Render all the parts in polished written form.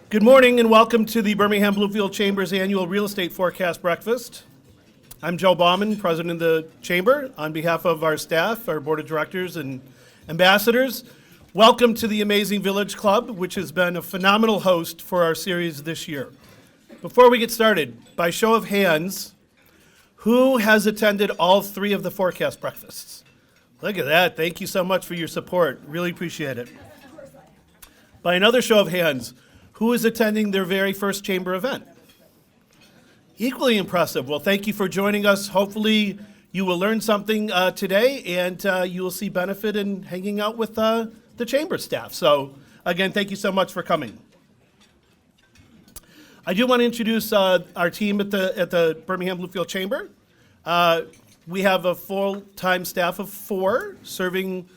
Good morning and welcome to the Birmingham Bloomfield Chamber's annual Real Estate Forecast Breakfast. I'm Joe Bauman, President of the Chamber. On behalf of our staff, our Board of Directors, and ambassadors, welcome to the Amazing Village Club, which has been a phenomenal host for our series this year. Before we get started, by show of hands, who has attended all three of the forecast breakfasts? Look at that. Thank you so much for your support. Really appreciate it. By another show of hands, who is attending their very first chamber event? Equally impressive. Well, thank you for joining us. Hopefully you will learn something today and you will see benefit in hanging out with the chamber staff. So again, thank you so much for coming. I do want to introduce our team at the Birmingham Bloomfield Chamber. We have a full-time staff of 4 serving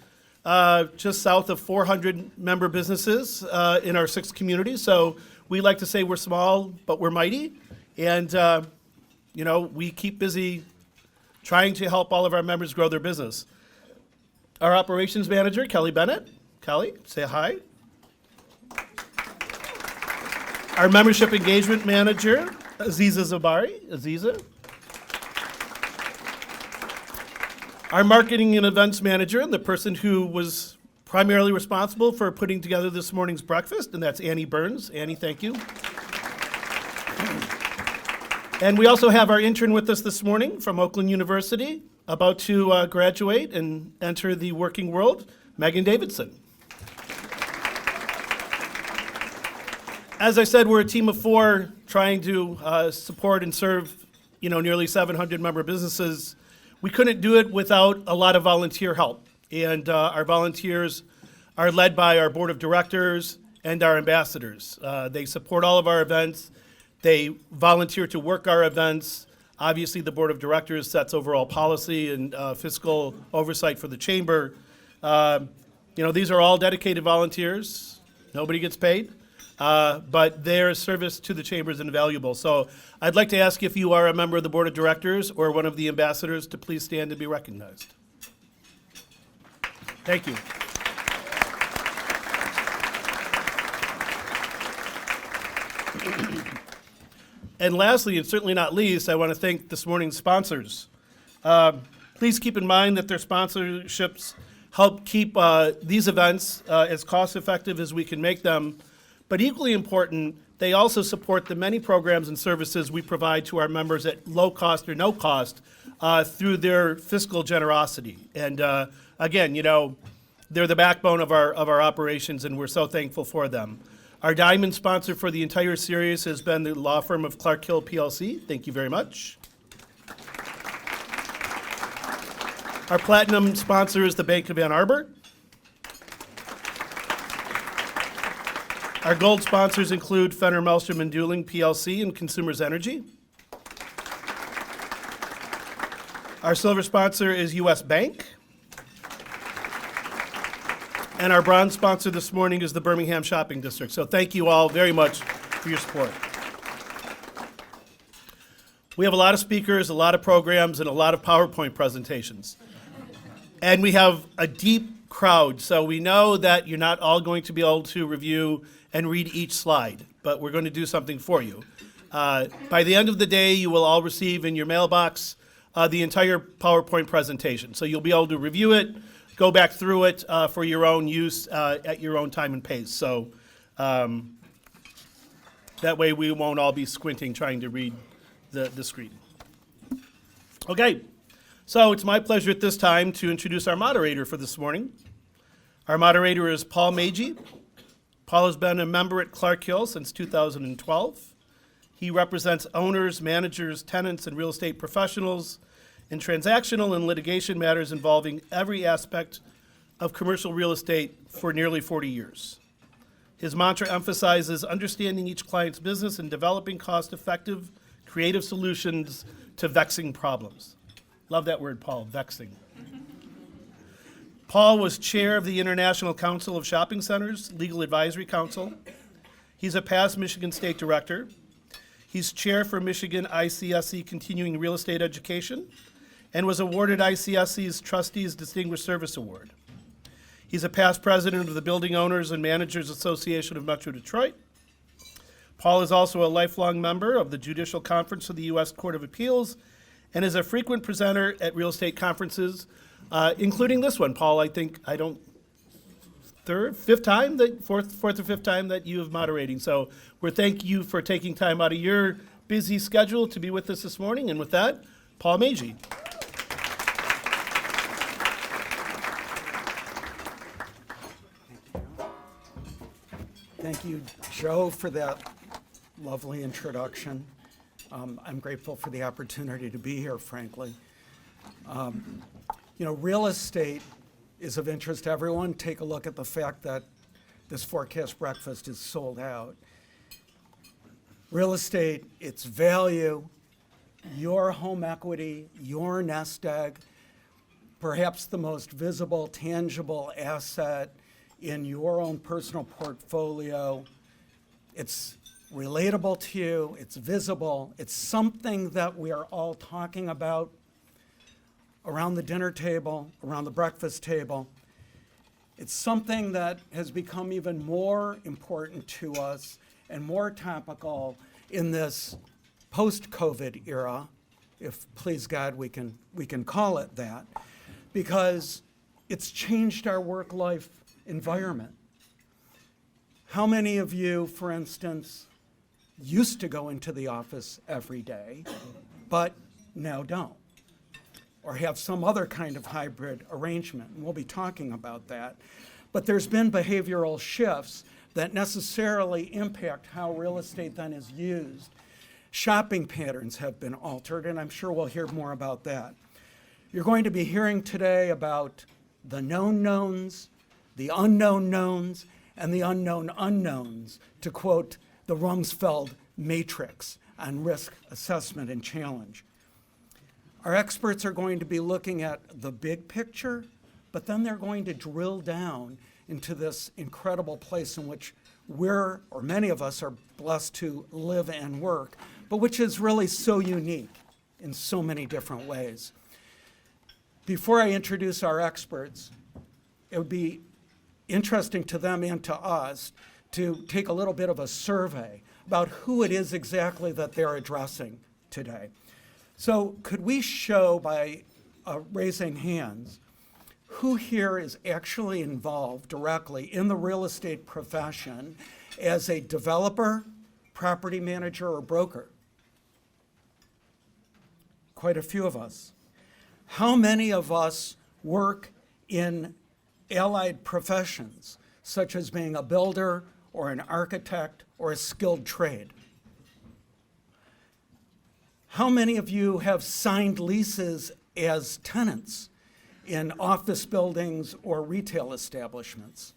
just south of 400 member businesses in our 6 communities. So we like to say we're small, but we're mighty. And, we keep busy trying to help all of our members grow their business. Our operations manager, Kelly Bennett. Kelly, say hi. Our membership engagement manager, Aziza Zabari. Aziza. Our marketing and events manager, and the person who was primarily responsible for putting together this morning's breakfast, and that's Annie Burns. Annie, thank you. And we also have our intern with us this morning from Oakland University, about to graduate and enter the working world, Megan Davidson. As I said, we're a team of 4 trying to support and serve, nearly 700 member businesses. We couldn't do it without a lot of volunteer help. And our volunteers are led by our board of directors and our ambassadors. They support all of our events. They volunteer to work our events. Obviously, the board of directors sets overall policy and fiscal oversight for the chamber. These are all dedicated volunteers. Nobody gets paid. But their service to the chamber is invaluable. So I'd like to ask if you are a member of the board of directors or one of the ambassadors to please stand and be recognized. Thank you. And lastly, and certainly not least, I want to thank this morning's sponsors. Please keep in mind that their sponsorships help keep these events as cost-effective as we can make them. But equally important, they also support the many programs and services we provide to our members at low cost or no cost through their fiscal generosity. And again, they're the backbone of our operations, and we're so thankful for them. Our diamond sponsor for the entire series has been the law firm of Clark Hill PLC. Thank you very much. Our platinum sponsor is the Bank of Ann Arbor. Our gold sponsors include Fenner, Walstrom, and Dueling PLC and Consumers Energy. Our silver sponsor is U.S. Bank. And our bronze sponsor this morning is the Birmingham Shopping District. So thank you all very much for your support. We have a lot of speakers, a lot of programs, and a lot of PowerPoint presentations. And we have a deep crowd, so we know that you're not all going to be able to review and read each slide, but we're going to do something for you. By the end of the day, you will all receive in your mailbox the entire PowerPoint presentation. So you'll be able to review it, go back through it for your own use at your own time and pace. So that way we won't all be squinting trying to read the screen. Okay, so it's my pleasure at this time to introduce our moderator for this morning. Our moderator is Paul Magy. Paul has been a member at Clark Hill since 2012. He represents owners, managers, tenants, and real estate professionals in transactional and litigation matters involving every aspect of commercial real estate for nearly 40 years. His mantra emphasizes understanding each client's business and developing cost-effective, creative solutions to vexing problems. Love that word, Paul, vexing. Paul was chair of the International Council of Shopping Centers Legal Advisory Council. He's a past Michigan State Director. He's chair for Michigan ICSC Continuing Real Estate Education and was awarded ICSC's Trustees Distinguished Service Award. He's a past president of the Building Owners and Managers Association of Metro Detroit. Paul is also a lifelong member of the Judicial Conference of the U.S. Court of Appeals and is a frequent presenter at real estate conferences, including this one. Paul, fourth or fifth time that you have moderating. So we thank you for taking time out of your busy schedule to be with us this morning. And with that, Paul Magy. Thank you, Joe, for that lovely introduction. I'm grateful for the opportunity to be here, frankly. Real estate is of interest to everyone. Take a look at the fact that this forecast breakfast is sold out. Real estate, its value, your home equity, your nest egg, perhaps the most visible, tangible asset in your own personal portfolio. It's relatable to you, it's visible, it's something that we are all talking about around the dinner table, around the breakfast table. It's something that has become even more important to us and more topical in this post-COVID era, if please God we can call it that, because it's changed our work-life environment. How many of you, for instance, used to go into the office every day, but now don't, or have some other kind of hybrid arrangement? And we'll be talking about that. But there's been behavioral shifts that necessarily impact how real estate then is used. Shopping patterns have been altered, and I'm sure we'll hear more about that. You're going to be hearing today about the known knowns, the unknown knowns, and the unknown unknowns, to quote the Rumsfeld matrix on risk assessment and challenge. Our experts are going to be looking at the big picture, but then they're going to drill down into this incredible place in which we're, or many of us, are blessed to live and work, but which is really so unique in so many different ways. Before I introduce our experts, it would be interesting to them and to us to take a little bit of a survey about who it is exactly that they're addressing today. So could we show by raising hands who here is actually involved directly in the real estate profession as a developer, property manager, or broker? Quite a few of us. How many of us work in allied professions, such as being a builder or an architect or a skilled trade? How many of you have signed leases as tenants in office buildings or retail establishments?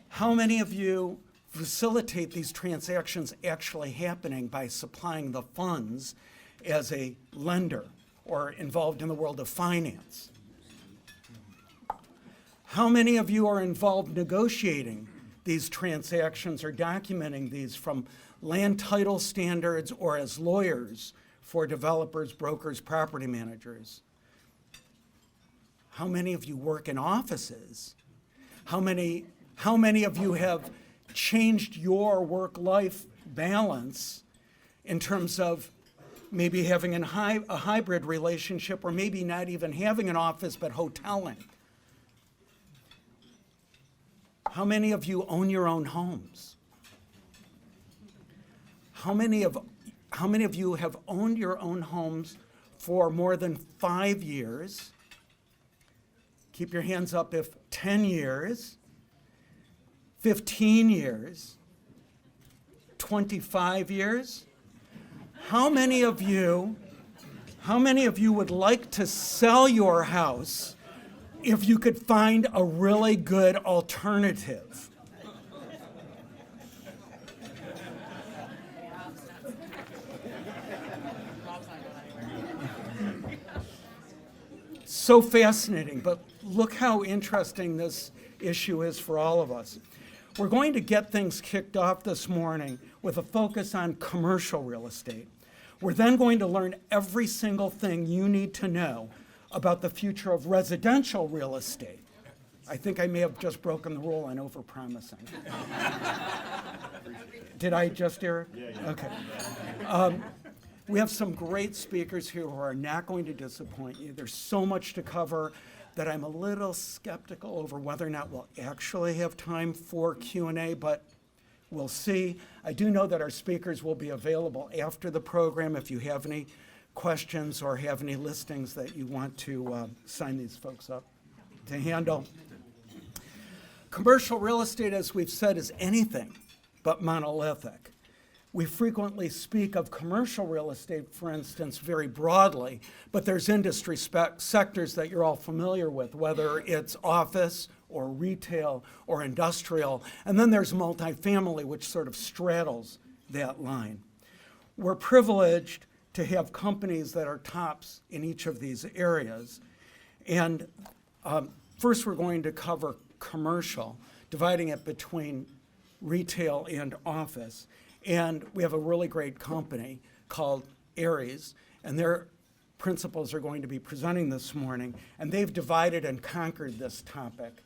How many of you facilitate these transactions actually happening by supplying the funds as a lender or involved in the world of finance? How many of you are involved negotiating these transactions or documenting these from land title standards or as lawyers for developers, brokers, property managers? How many of you work in offices? How many of you have changed your work-life balance in terms of maybe having a hybrid relationship, or maybe not even having an office but hoteling? How many of you own your own homes? How many of you have owned your own homes for more than 5 years? Keep your hands up if 10 years, 15 years, 25 years. How many of you would like to sell your house if you could find a really good alternative? So fascinating, but look how interesting this issue is for all of us. We're going to get things kicked off this morning with a focus on commercial real estate. We're then going to learn every single thing you need to know about the future of residential real estate. I think I may have just broken the rule on overpromising. Did I just, Eric? Yeah. Okay. We have some great speakers here who are not going to disappoint you. There's so much to cover that I'm a little skeptical over whether or not we'll actually have time for Q&A, but we'll see. I do know that our speakers will be available after the program if you have any questions or have any listings that you want to sign these folks up to handle. Commercial real estate, as we've said, is anything but monolithic. We frequently speak of commercial real estate, for instance, very broadly, but there's industry sectors that you're all familiar with, whether it's office or retail or industrial, and then there's multifamily, which sort of straddles that line. We're privileged to have companies that are tops in each of these areas. And first we're going to cover commercial, dividing it between retail and office. And we have a really great company called Ares, and their principals are going to be presenting this morning, and they've divided and conquered this topic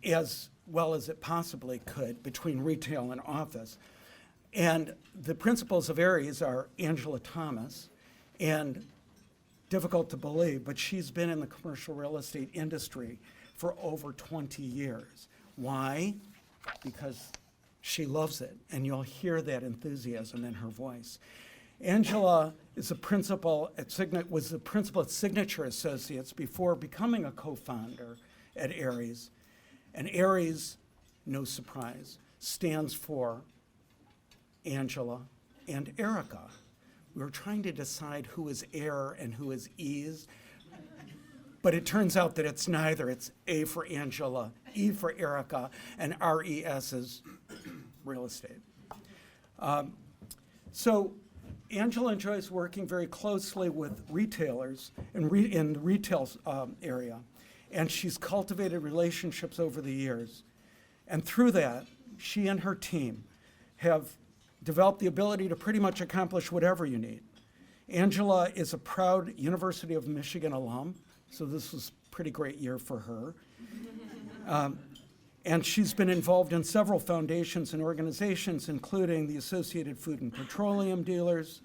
as well as it possibly could between retail and office. And the principals of Ares are Angela Thomas, and difficult to believe, but she's been in the commercial real estate industry for over 20 years. Why? Because she loves it, and you'll hear that enthusiasm in her voice. Angela is a principal at was the principal at Signature Associates before becoming a co-founder at Ares. And Ares, no surprise, stands for Angela and Erica. We were trying to decide who is Air and who is Ease, but it turns out that it's neither. It's A for Angela, E for Erica, and RES is real estate. So Angela enjoys working very closely with retailers in the retail area, and she's cultivated relationships over the years. And through that, she and her team have developed the ability to pretty much accomplish whatever you need. Angela is a proud University of Michigan alum, so this was a pretty great year for her. And she's been involved in several foundations and organizations, including the Associated Food and Petroleum Dealers,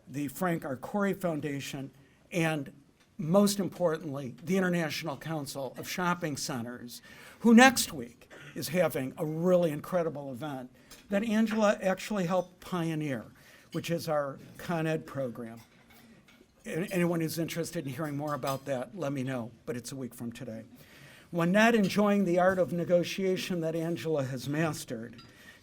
the Frank Arcori Foundation, and most importantly, the International Council of Shopping Centers, who next week is having a really incredible event that Angela actually helped pioneer, which is our Con Ed program. Anyone who's interested in hearing more about that, let me know, but it's a week from today. When not enjoying the art of negotiation that Angela has mastered,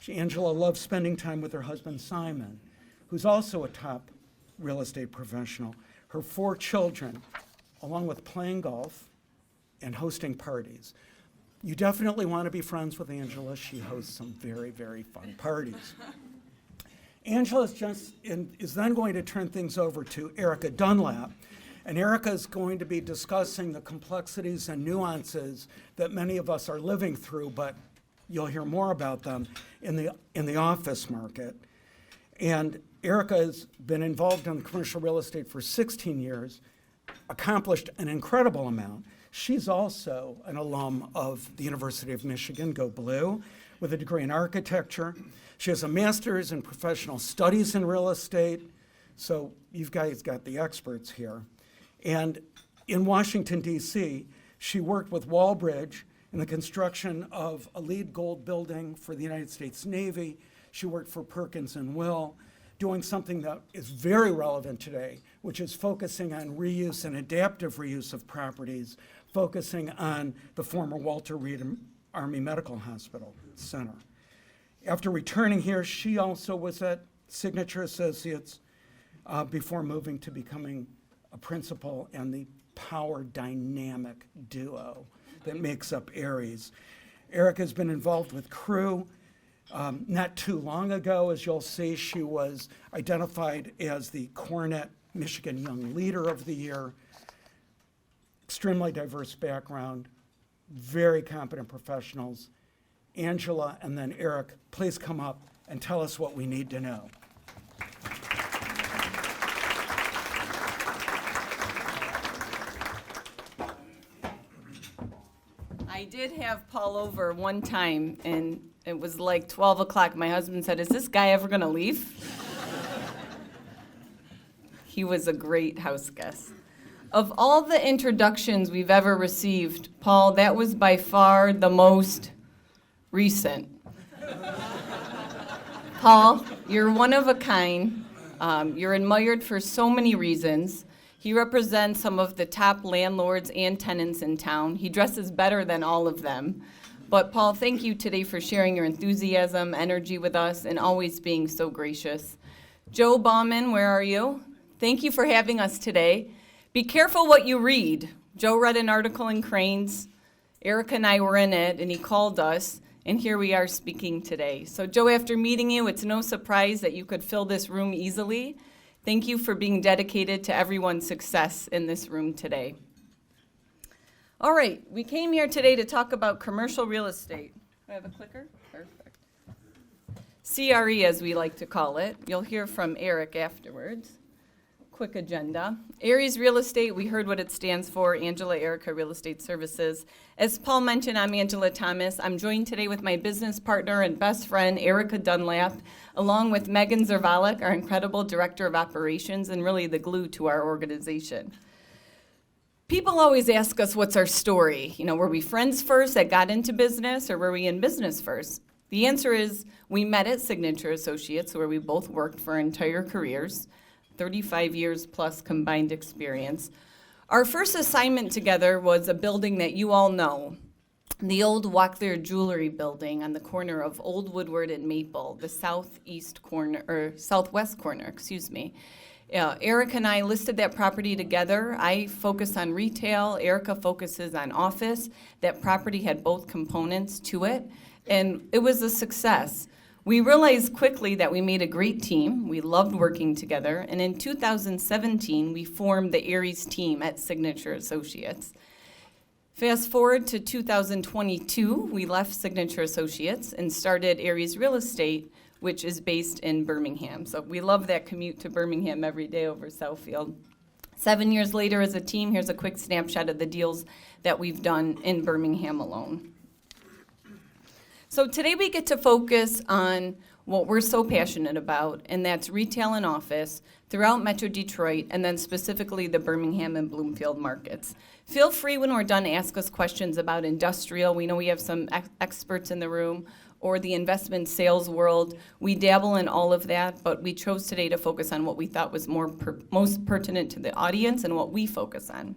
Angela loves spending time with her husband, Simon, who's also a top real estate professional, her 4 children, along with playing golf and hosting parties. You definitely want to be friends with Angela. She hosts some very, very fun parties. Angela is then going to turn things over to Erica Dunlap, and Erica is going to be discussing the complexities and nuances that many of us are living through, but you'll hear more about them in the office market. And Erica has been involved in commercial real estate for 16 years, accomplished an incredible amount. She's also an alum of the University of Michigan, Go Blue, with a degree in architecture. She has a master's in professional studies in real estate, so you guys got the experts here. And in Washington, D.C., she worked with Walbridge in the construction of a LEED Gold building for the United States Navy. She worked for Perkins and Will, doing something that is very relevant today, which is focusing on reuse and adaptive reuse of properties, focusing on the former Walter Reed Army Medical Hospital Center. After returning here, she also was at Signature Associates before moving to becoming a principal and the power dynamic duo that makes up Ares. Erica has been involved with Crew. Not too long ago, as you'll see, she was identified as the Cornet Michigan Young Leader of the Year. Extremely diverse background, very competent professionals. Angela and then Eric, please come up and tell us what we need to know. I do. did have Paul over one time, and it was like 12 o'clock. My husband said, "Is this guy ever going to leave?" He was a great house guest. Of all the introductions we've ever received, Paul, that was by far the most recent. Paul, you're one of a kind. You're admired for so many reasons. He represents some of the top landlords and tenants in town. He dresses better than all of them. But Paul, thank you today for sharing your enthusiasm, energy with us, and always being so gracious. Joe Bauman, where are you? Thank you for having us today. Be careful what you read. Joe read an article in Cranes. Erica and I were in it, and he called us, and here we are speaking today. So Joe, after meeting you, it's no surprise that you could fill this room easily. Thank you for being dedicated to everyone's success in this room today. All right, we came here today to talk about commercial real estate. Do I have a clicker? Perfect. CRE, as we like to call it. You'll hear from Eric afterwards. Quick agenda. Aries Real Estate, we heard what it stands for, Angela Erica Real Estate Services. As Paul mentioned, I'm Angela Thomas. I'm joined today with my business partner and best friend, Erica Dunlap, along with Megan Zervalek, our incredible Director of Operations and really the glue to our organization. People always ask us, what's our story? You know, were we friends first that got into business, or were we in business first? The answer is we met at Signature Associates, where we both worked for our entire careers. 35 years plus combined experience. Our first assignment together was a building that you all know, the old Wackler Jewelry Building on the corner of Old Woodward and Maple, the southwest corner. Erica and I listed that property together. I focus on retail, Erica focuses on office. That property had both components to it, and it was a success. We realized quickly that we made a great team. We loved working together. And in 2017, we formed the Aries team at Signature Associates. Fast forward to 2022, we left Signature Associates and started Aries Real Estate, which is based in Birmingham. So we love that commute to Birmingham every day over Southfield. 7 years later as a team, here's a quick snapshot of the deals that we've done in Birmingham alone. So today we get to focus on what we're so passionate about, and that's retail and office throughout Metro Detroit, and then specifically the Birmingham and Bloomfield markets. Feel free when we're done to ask us questions about industrial. We know we have some experts in the room, or the investment sales world. We dabble in all of that, but we chose today to focus on what we thought was most pertinent to the audience and what we focus on.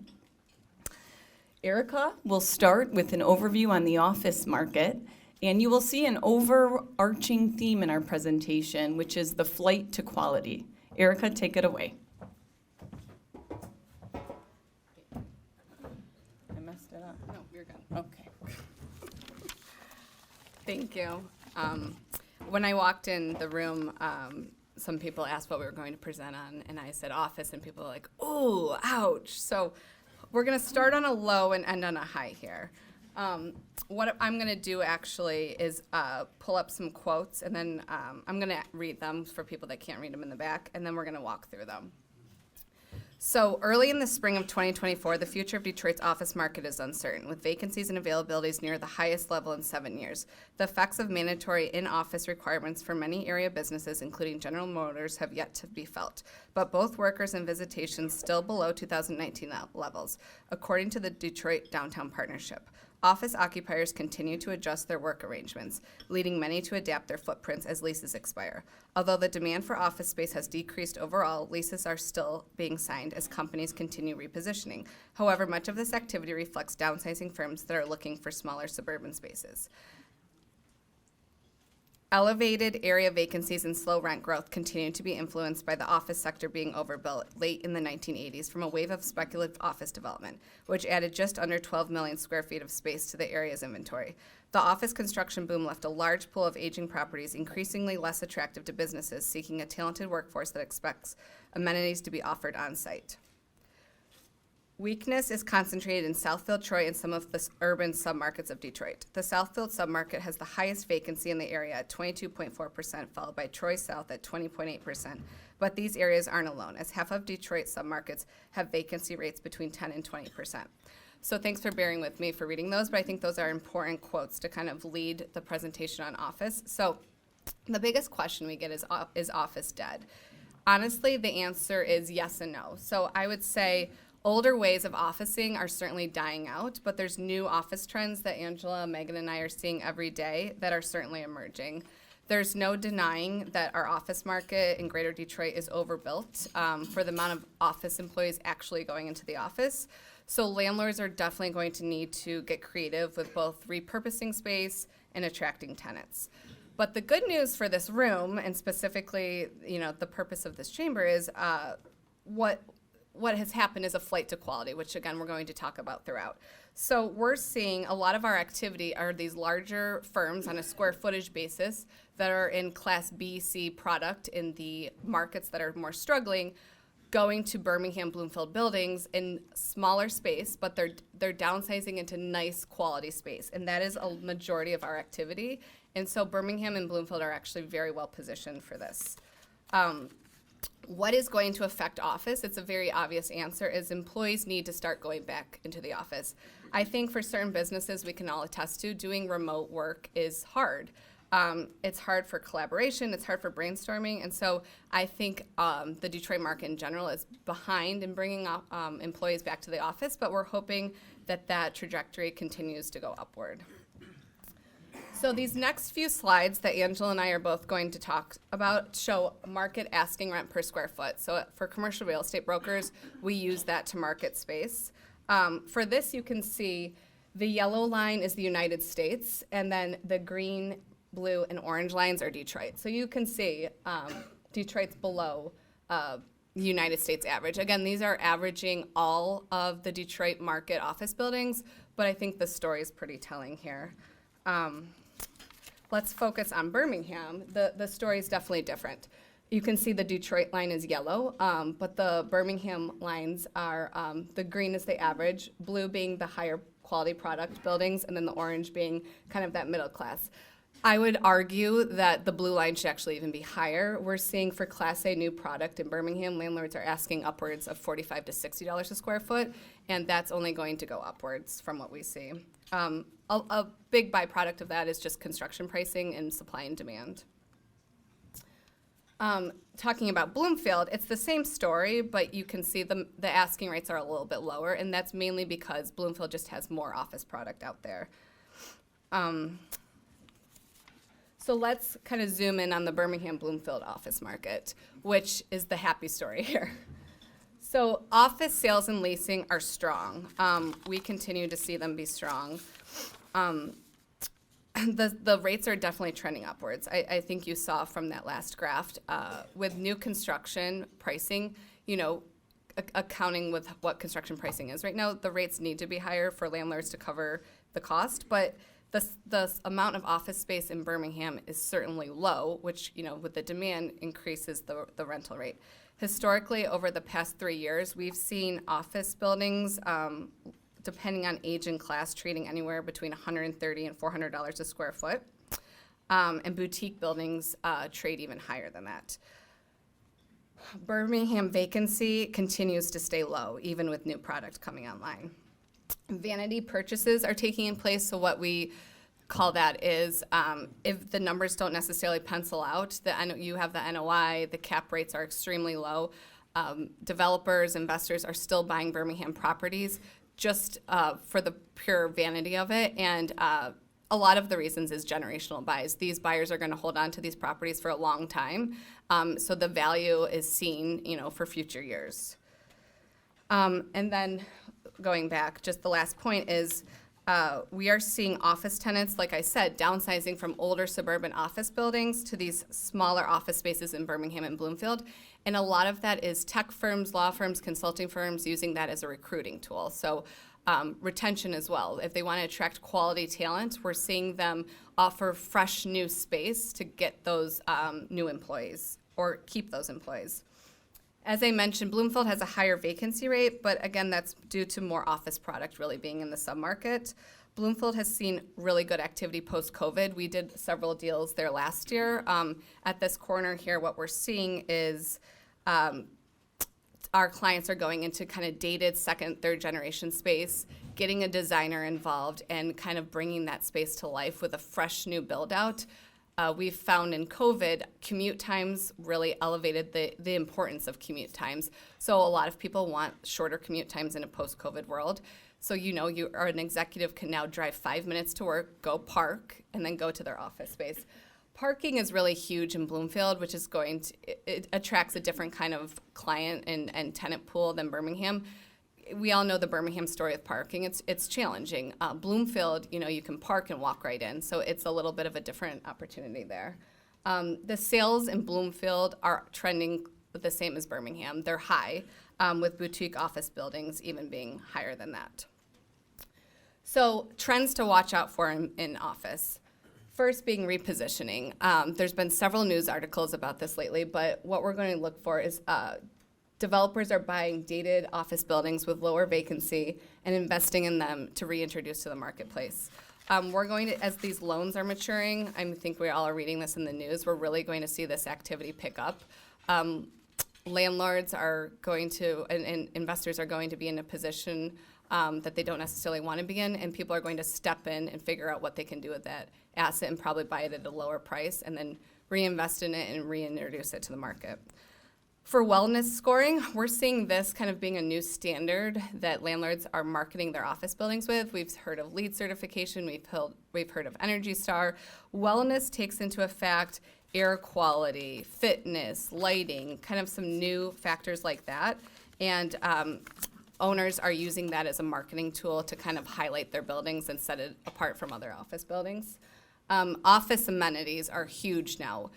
Erica will start with an overview on the office market. And you will see an overarching theme in our presentation, which is the flight to quality. Erica, take it away. I messed it up. No, you're good. Okay. Thank you. When I walked in the room, some people asked what we were going to present on, and I said office, and people were like, "Ooh, ouch." So we're going to start on a low and end on a high here. What I'm going to do actually is pull up some quotes, and then I'm going to read them for people that can't read them in the back, and then we're going to walk through them. So early in the spring of 2024, the future of Detroit's office market is uncertain, with vacancies and availabilities near the highest level in 7 years. The effects of mandatory in-office requirements for many area businesses, including General Motors, have yet to be felt, but both workers and visitations still below 2019 levels, according to the Detroit Downtown Partnership. Office occupiers continue to adjust their work arrangements, leading many to adapt their footprints as leases expire. Although the demand for office space has decreased overall, leases are still being signed as companies continue repositioning. However, much of this activity reflects downsizing firms that are looking for smaller suburban spaces. Elevated area vacancies and slow rent growth continue to be influenced by the office sector being overbuilt late in the 1980s from a wave of speculative office development, which added just under 12 million square feet of space to the area's inventory. The office construction boom left a large pool of aging properties increasingly less attractive to businesses seeking a talented workforce that expects amenities to be offered on site. Weakness is concentrated in Southfield, Troy, and some of the urban submarkets of Detroit. The Southfield submarket has the highest vacancy in the area at 22.4%, followed by Troy South at 20.8%. But these areas aren't alone, as half of Detroit submarkets have vacancy rates between 10 and 20%. So thanks for bearing with me for reading those, but I think those are important quotes to kind of lead the presentation on office. So the biggest question we get is office dead? Honestly, the answer is yes and no. So I would say older ways of officing are certainly dying out, but there's new office trends that Angela, Megan, and I are seeing every day that are certainly emerging. There's no denying that our office market in Greater Detroit is overbuilt for the amount of office employees actually going into the office. So landlords are definitely going to need to get creative with both repurposing space and attracting tenants. But the good news for this room, and specifically, the purpose of this chamber, is what has happened is a flight to quality, which again we're going to talk about throughout. So we're seeing a lot of our activity are these larger firms on a square footage basis that are in Class B, C product in the markets that are more struggling, going to Birmingham Bloomfield buildings in smaller space, but they're downsizing into nice quality space, and that is a majority of our activity. And so Birmingham and Bloomfield are actually very well positioned for this. What is going to affect office? It's a very obvious answer, is employees need to start going back into the office. I think for certain businesses we can all attest to, doing remote work is hard. It's hard for collaboration, it's hard for brainstorming, and so I think the Detroit market in general is behind in bringing employees back to the office, but we're hoping that trajectory continues to go upward. So these next few slides that Angela and I are both going to talk about show market asking rent per square foot. So for commercial real estate brokers, we use that to market space. For this, you can see the yellow line is the United States, and then the green, blue, and orange lines are Detroit. So you can see Detroit's below the United States average. Again, these are averaging all of the Detroit market office buildings, but I think the story is pretty telling here. Let's focus on Birmingham. The story is definitely different. You can see the Detroit line is yellow, but the Birmingham lines are, the green is the average, blue being the higher quality product buildings, and then the orange being kind of that middle class. I would argue that the blue line should actually even be higher. We're seeing for Class A new product in Birmingham, landlords are asking upwards of $45 to $60 a square foot, and that's only going to go upwards from what we see. A big byproduct of that is just construction pricing and supply and demand. Talking about Bloomfield, it's the same story, but you can see the asking rates are a little bit lower, and that's mainly because Bloomfield just has more office product out there. So let's kind of zoom in on the Birmingham Bloomfield office market, which is the happy story here. So office sales and leasing are strong. We continue to see them be strong. The rates are definitely trending upwards. I think you saw from that last graph with new construction pricing, accounting with what construction pricing is right now, the rates need to be higher for landlords to cover the cost, but the amount of office space in Birmingham is certainly low, which, with the demand increases the rental rate. Historically, over the past 3 years, we've seen office buildings, depending on age and class, trading anywhere between $130 and $400 a square foot, and boutique buildings trade even higher than that. Birmingham vacancy continues to stay low, even with new product coming online. Vanity purchases are taking place, so what we call that is if the numbers don't necessarily pencil out, you have the NOI, the cap rates are extremely low. Developers, investors are still buying Birmingham properties just for the pure vanity of it, and a lot of the reasons is generational buys. These buyers are going to hold on to these properties for a long time, so the value is seen, for future years. And then going back, just the last point is we are seeing office tenants, like I said, downsizing from older suburban office buildings to these smaller office spaces in Birmingham and Bloomfield. And a lot of that is tech firms, law firms, consulting firms using that as a recruiting tool. So retention as well. If they want to attract quality talent, we're seeing them offer fresh new space to get those new employees or keep those employees. As I mentioned, Bloomfield has a higher vacancy rate, but again, that's due to more office product really being in the submarket. Bloomfield has seen really good activity post-COVID. We did several deals there last year. At this corner here, what we're seeing is our clients are going into kind of dated second, third generation space, getting a designer involved, and kind of bringing that space to life with a fresh new build out. We've found in COVID, commute times really elevated the importance of commute times. So a lot of people want shorter commute times in a post-COVID world. So you are an executive can now drive 5 minutes to work, go park, and then go to their office space. Parking is really huge in Bloomfield, which is it attracts a different kind of client and tenant pool than Birmingham. We all know the Birmingham story with parking. It's challenging. Bloomfield, you can park and walk right in, so it's a little bit of a different opportunity there. The sales in Bloomfield are trending the same as Birmingham. They're high, with boutique office buildings even being higher than that. So trends to watch out for in office. First being repositioning. There's been several news articles about this lately, but what we're going to look for is developers are buying dated office buildings with lower vacancy and investing in them to reintroduce to the marketplace. We're going to, as these loans are maturing, I think we all are reading this in the news, we're really going to see this activity pick up. Landlords are going to, and investors are going to be in a position that they don't necessarily want to be in, and people are going to step in and figure out what they can do with that asset and probably buy it at a lower price and then reinvest in it and reintroduce it to the market. For wellness scoring, we're seeing this kind of being a new standard that landlords are marketing their office buildings with. We've heard of LEED certification, we've heard of Energy Star. Wellness takes into effect air quality, fitness, lighting, kind of some new factors like that. And owners are using that as a marketing tool to kind of highlight their buildings and set it apart from other office buildings. Office amenities are huge now.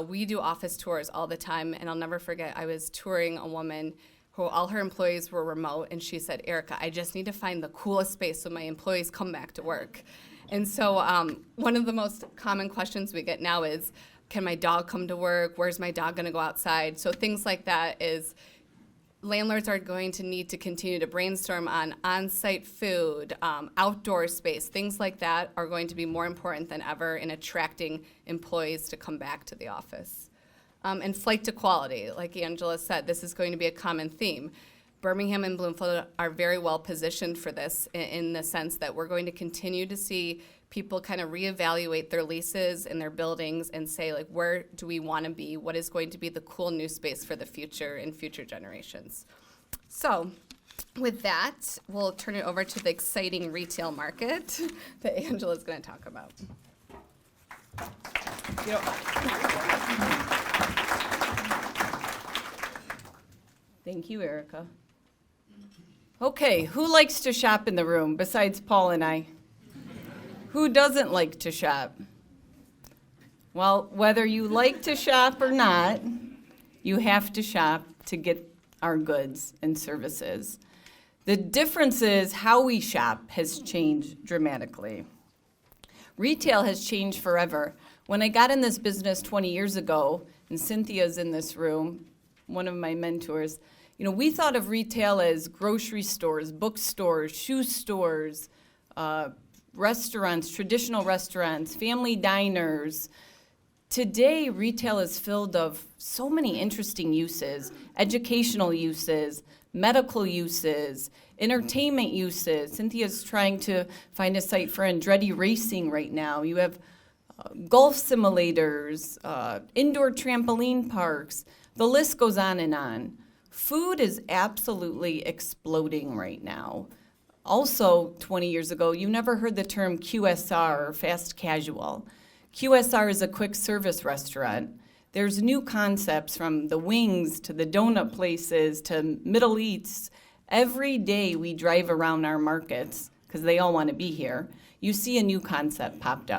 We do office tours all the time, and I'll never forget, I was touring a woman who all her employees were remote, and she said, "Erica, I just need to find the coolest space so my employees come back to work." And so one of the most common questions we get now is, can my dog come to work? Where's my dog gonna go outside? So things like that is landlords are going to need to continue to brainstorm on-site food, outdoor space, things like that are going to be more important than ever in attracting employees to come back to the office. And flight to quality, like Angela said, this is going to be a common theme. Birmingham and Bloomfield are very well positioned for this in the sense that we're going to continue to see people kind of reevaluate their leases and their buildings and say, like, where do we want to be? What is going to be the cool new space for the future and future generations? So with that, we'll turn it over to the exciting retail market that Angela's going to talk about. Thank you, Erica. Okay, who likes to shop in the room besides Paul and I? Who doesn't like to shop? Well, whether you like to shop or not, you have to shop to get our goods and services. The difference is how we shop has changed dramatically. Retail has changed forever. When I got in this business 20 years ago, and Cynthia's in this room, one of my mentors, we thought of retail as grocery stores, bookstores, shoe stores, restaurants, traditional restaurants, family diners. Today, retail is filled of so many interesting uses, educational uses, medical uses, entertainment uses. Cynthia's trying to find a site for Andretti Racing right now. You have golf simulators, indoor trampoline parks. The list goes on and on. Food is absolutely exploding right now. Also, 20 years ago, you never heard the term QSR, or fast casual. QSR is a quick service restaurant. There's new concepts from the wings to the donut places to Middle Eats. Every day we drive around our markets, because they all want to be here, you see a new concept pop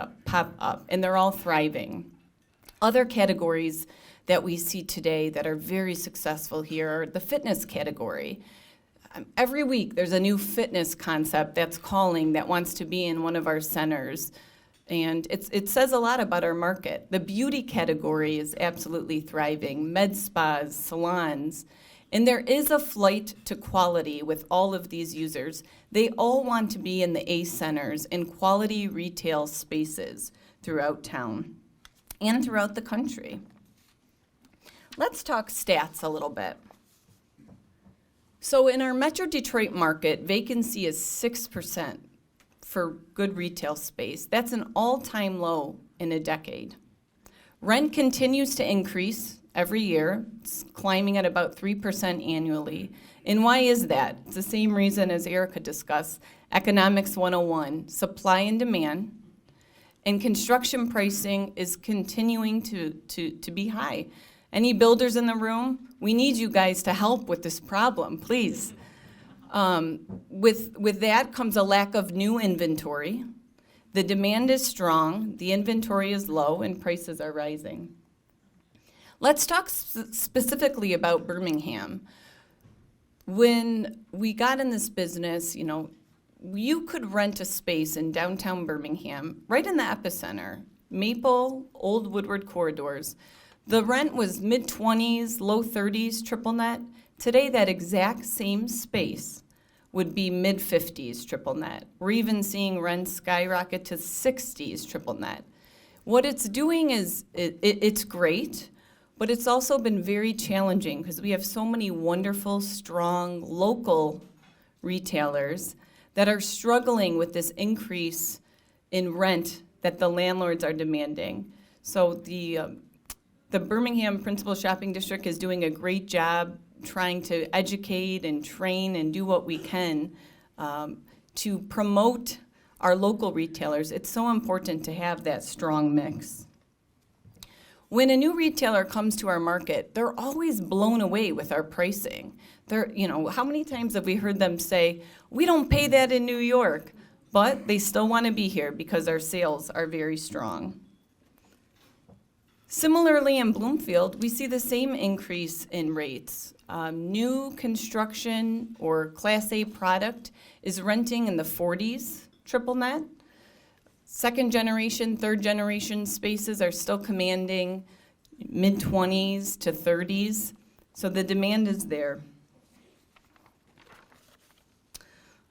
up, and they're all thriving. Other categories that we see today that are very successful here are the fitness category. Every week there's a new fitness concept that's calling that wants to be in one of our centers. And it says a lot about our market. The beauty category is absolutely thriving, med spas, salons. And there is a flight to quality with all of these users. They all want to be in the A centers in quality retail spaces throughout town and throughout the country. Let's talk stats a little bit. So in our Metro Detroit market, vacancy is 6% for good retail space. That's an all-time low in a decade. Rent continues to increase every year. It's climbing at about 3% annually. And why is that? It's the same reason as Erica discussed. Economics 101, supply and demand, and construction pricing is continuing to be high. Any builders in the room, we need you guys to help with this problem, please. With that comes a lack of new inventory. The demand is strong, the inventory is low, and prices are rising. Let's talk specifically about Birmingham. When we got in this business, you could rent a space in downtown Birmingham, right in the epicenter, Maple, Old Woodward corridors. The rent was mid-20s, low 30s, triple net. Today, that exact same space would be mid-50s, triple net. We're even seeing rents skyrocket to 60s, triple net. What it's doing is, it's great, but it's also been very challenging because we have so many wonderful, strong, local retailers that are struggling with this increase in rent that the landlords are demanding. So the Birmingham Principal Shopping District is doing a great job trying to educate and train and do what we can to promote our local retailers. It's so important to have that strong mix. When a new retailer comes to our market, they're always blown away with our pricing. How many times have we heard them say, "We don't pay that in New York," but they still want to be here because our sales are very strong. Similarly, in Bloomfield, we see the same increase in rates. New construction or Class A product is renting in the 40s, triple net. Second generation, third generation spaces are still commanding mid-20s to 30s, so the demand is there.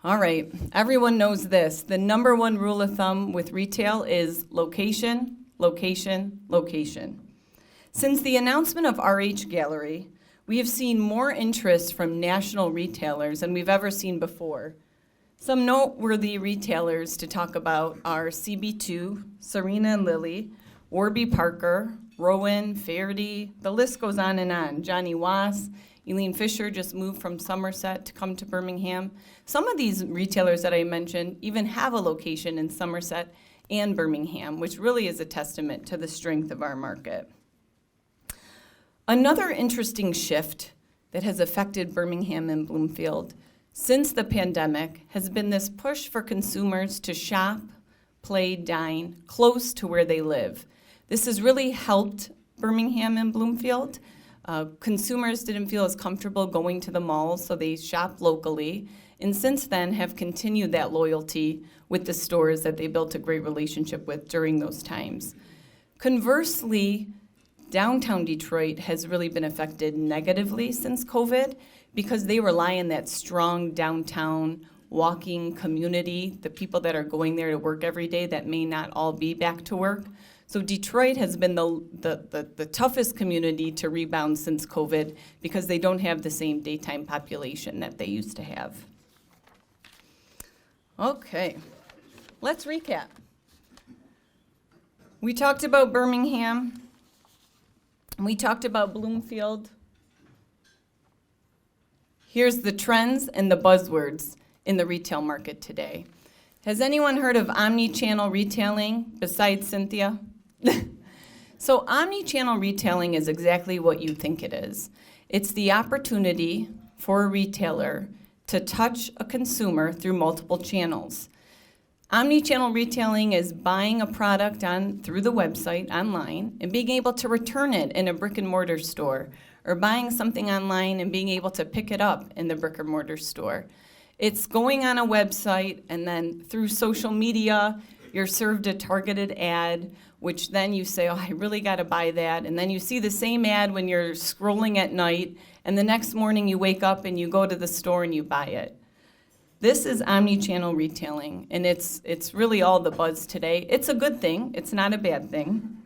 All right, everyone knows this. The number one rule of thumb with retail is location, location, location. Since the announcement of RH Gallery, we have seen more interest from national retailers than we've ever seen before. Some noteworthy retailers to talk about are CB2, Serena and Lily, Warby Parker, Rowan, Faherty, the list goes on and on. Johnny Was, Eileen Fisher just moved from Somerset to come to Birmingham. Some of these retailers that I mentioned even have a location in Somerset and Birmingham, which really is a testament to the strength of our market. Another interesting shift that has affected Birmingham and Bloomfield since the pandemic has been this push for consumers to shop, play, dine close to where they live. This has really helped Birmingham and Bloomfield. Consumers didn't feel as comfortable going to the malls, so they shop locally, and since then have continued that loyalty with the stores that they built a great relationship with during those times. Conversely, downtown Detroit has really been affected negatively since COVID because they rely on that strong downtown walking community, the people that are going there to work every day that may not all be back to work. So Detroit has been the toughest community to rebound since COVID because they don't have the same daytime population that they used to have. Okay, let's recap. We talked about Birmingham. We talked about Bloomfield. Here's the trends and the buzzwords in the retail market today. Has anyone heard of omni-channel retailing besides Cynthia? So omni-channel retailing is exactly what you think it is. It's the opportunity for a retailer to touch a consumer through multiple channels. Omni-channel retailing is buying a product through the website online and being able to return it in a brick and mortar store, or buying something online and being able to pick it up in the brick and mortar store. It's going on a website and then through social media, you're served a targeted ad, which then you say, oh, I really got to buy that. And then you see the same ad when you're scrolling at night, and the next morning you wake up and you go to the store and you buy it. This is omni-channel retailing, and it's really all the buzz today. It's a good thing. It's not a bad thing.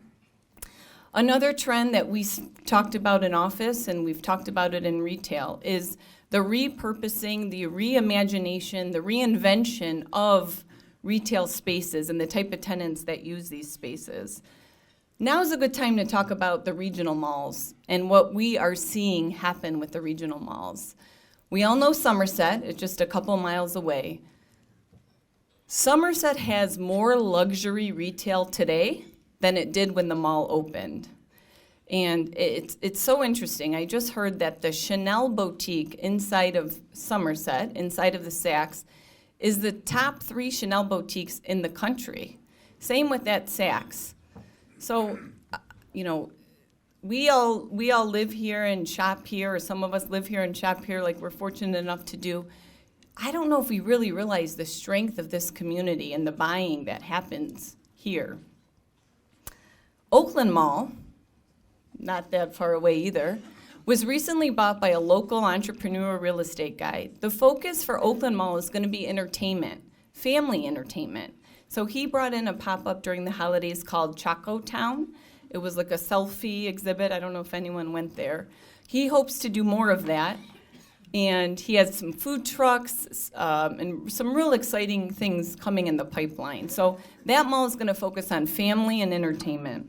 Another trend that we talked about in office, and we've talked about it in retail, is the repurposing, the reimagination, the reinvention of retail spaces and the type of tenants that use these spaces. Now is a good time to talk about the regional malls and what we are seeing happen with the regional malls. We all know Somerset, it's just a couple miles away. Somerset has more luxury retail today than it did when the mall opened. And it's so interesting. I just heard that the Chanel boutique inside of Somerset, inside of the Saks, is the top 3 Chanel boutiques in the country. Same with that Saks. So, we all live here and shop here, or some of us live here and shop here like we're fortunate enough to do. I don't know if we really realize the strength of this community and the buying that happens here. Oakland Mall, not that far away either, was recently bought by a local entrepreneur real estate guy. The focus for Oakland Mall is going to be entertainment, family entertainment. So he brought in a pop-up during the holidays called Choco Town. It was like a selfie exhibit. I don't know if anyone went there. He hopes to do more of that. And he has some food trucks and some real exciting things coming in the pipeline. So that mall is going to focus on family and entertainment.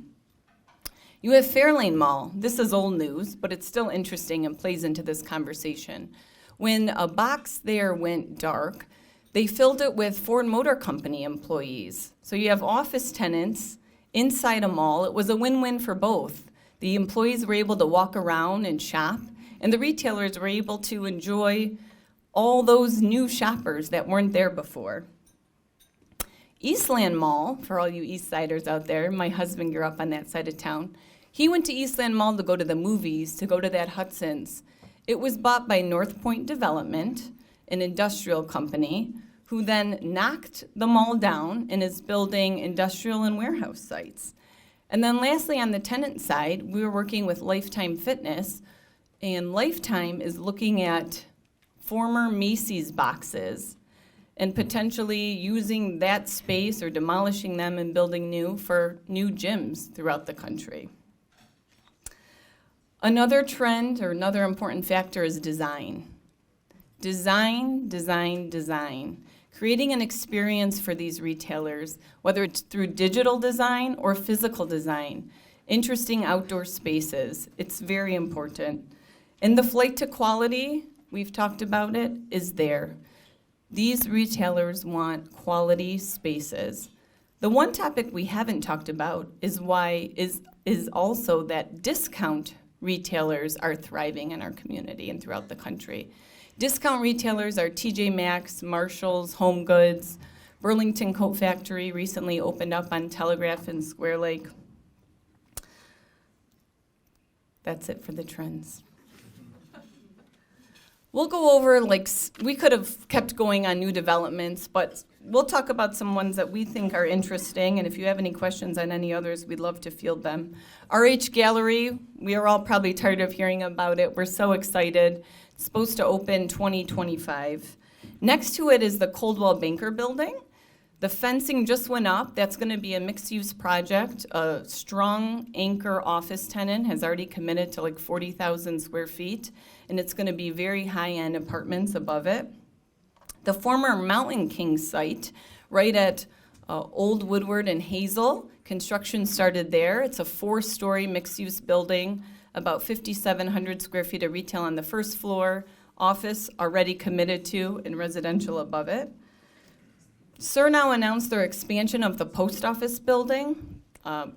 You have Fairlane Mall. This is old news, but it's still interesting and plays into this conversation. When a box there went dark, they filled it with Ford Motor Company employees. So you have office tenants inside a mall. It was a win-win for both. The employees were able to walk around and shop, and the retailers were able to enjoy all those new shoppers that weren't there before. Eastland Mall, for all you East Siders out there, my husband grew up on that side of town. He went to Eastland Mall to go to the movies, to go to that Hudson's. It was bought by North Point Development, an industrial company, who then knocked the mall down and is building industrial and warehouse sites. And then lastly, on the tenant side, we were working with Lifetime Fitness, and Lifetime is looking at former Macy's boxes and potentially using that space or demolishing them and building new for new gyms throughout the country. Another trend or another important factor is design. Design, design, design. Creating an experience for these retailers, whether it's through digital design or physical design. Interesting outdoor spaces. It's very important. And the flight to quality, we've talked about it, is there. These retailers want quality spaces. The one topic we haven't talked about is also that discount retailers are thriving in our community and throughout the country. Discount retailers are TJ Maxx, Marshalls, Home Goods. Burlington Coat Factory recently opened up on Telegraph and Square Lake. That's it for the trends. We'll go over, we could have kept going on new developments, but we'll talk about some ones that we think are interesting, and if you have any questions on any others, we'd love to field them. RH Gallery, we are all probably tired of hearing about it. We're so excited. It's supposed to open 2025. Next to it is the Coldwell Banker Building. The fencing just went up. That's going to be a mixed-use project. A strong anchor office tenant has already committed to 40,000 square feet, and it's going to be very high-end apartments above it. The former Mountain King site, right at Old Woodward and Hazel, construction started there. It's a 4-story mixed-use building, about 5,700 square feet of retail on the first floor, office already committed to, and residential above it. Surnow announced their expansion of the post office building.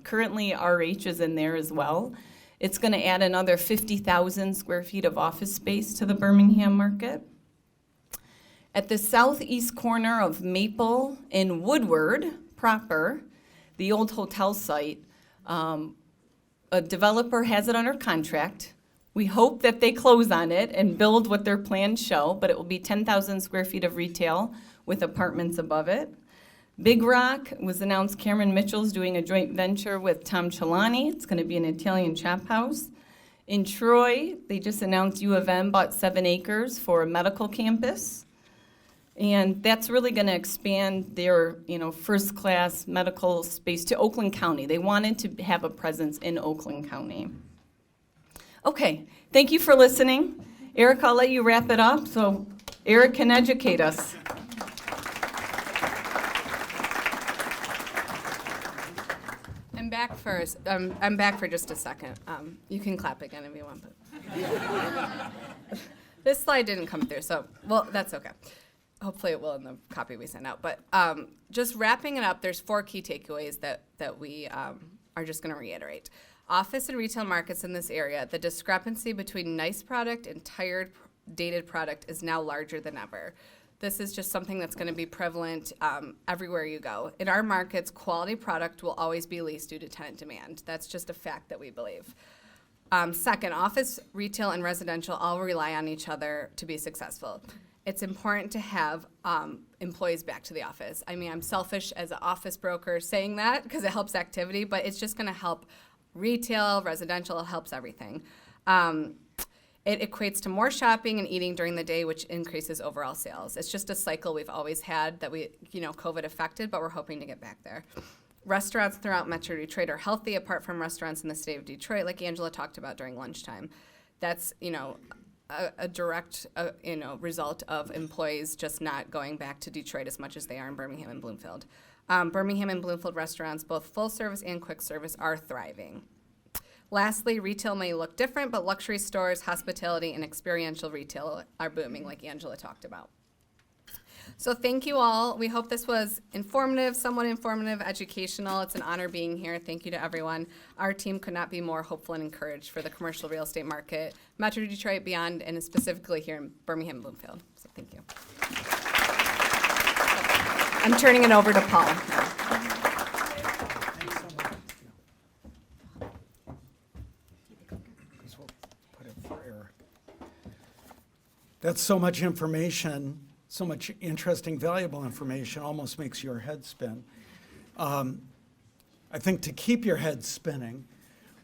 Currently, RH is in there as well. It's going to add another 50,000 square feet of office space to the Birmingham market. At the southeast corner of Maple and Woodward proper, the old hotel site, a developer has it under contract. We hope that they close on it and build what their plans show, but it will be 10,000 square feet of retail with apartments above it. Big Rock was announced. Cameron Mitchell's doing a joint venture with Tom Chelani. It's going to be an Italian chop house. In Troy, they just announced U of M bought 7 acres for a medical campus. And that's really going to expand their, first-class medical space to Oakland County. They wanted to have a presence in Oakland County. Okay, thank you for listening. Eric, I'll let you wrap it up so Eric can educate us. I'm back first. I'm back for just a second. You can clap again if you want. But this slide didn't come through, so, well, that's okay. Hopefully it will in the copy we sent out. But just wrapping it up, there's 4 key takeaways that we are just going to reiterate. Office and retail markets in this area, the discrepancy between nice product and tired, dated product is now larger than ever. This is just something that's going to be prevalent everywhere you go. In our markets, quality product will always be leased due to tenant demand. That's just a fact that we believe. Second, office, retail, and residential all rely on each other to be successful. It's important to have employees back to the office. I mean, I'm selfish as an office broker saying that because it helps activity, but it's just going to help retail, residential, it helps everything. It equates to more shopping and eating during the day, which increases overall sales. It's just a cycle we've always had that COVID affected, but we're hoping to get back there. Restaurants throughout Metro Detroit are healthy, apart from restaurants in the state of Detroit, like Angela talked about during lunchtime. That's, a direct, result of employees just not going back to Detroit as much as they are in Birmingham and Bloomfield. Birmingham and Bloomfield restaurants, both full service and quick service, are thriving. Lastly, retail may look different, but luxury stores, hospitality, and experiential retail are booming, like Angela talked about. So thank you all. We hope this was informative, somewhat informative, educational. It's an honor being here. Thank you to everyone. Our team could not be more hopeful and encouraged for the commercial real estate market, Metro Detroit, beyond, and specifically here in Birmingham Bloomfield. So thank you. I'm turning it over to Paul now. That's so much information, so much interesting, valuable information, almost makes your head spin. I think to keep your head spinning,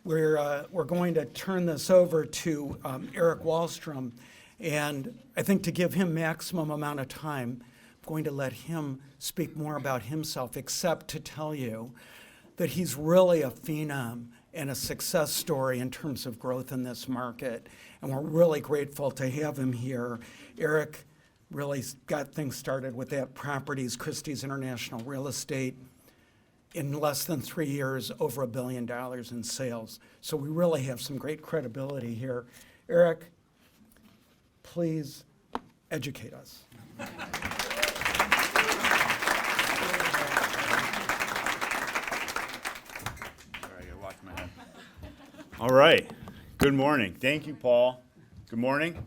we're going to turn this over to Eric Walstrom, and I think to give him maximum amount of time, I'm going to let him speak more about himself, except to tell you that he's really a phenom and a success story in terms of growth in this market. And we're really grateful to have him here. Eric really got things started with that Properties, Christie's International Real Estate. In less than 3 years, over $1 billion in sales. So we really have some great credibility here. Eric, please educate us. All right. Good morning. Thank you, Paul. Good morning.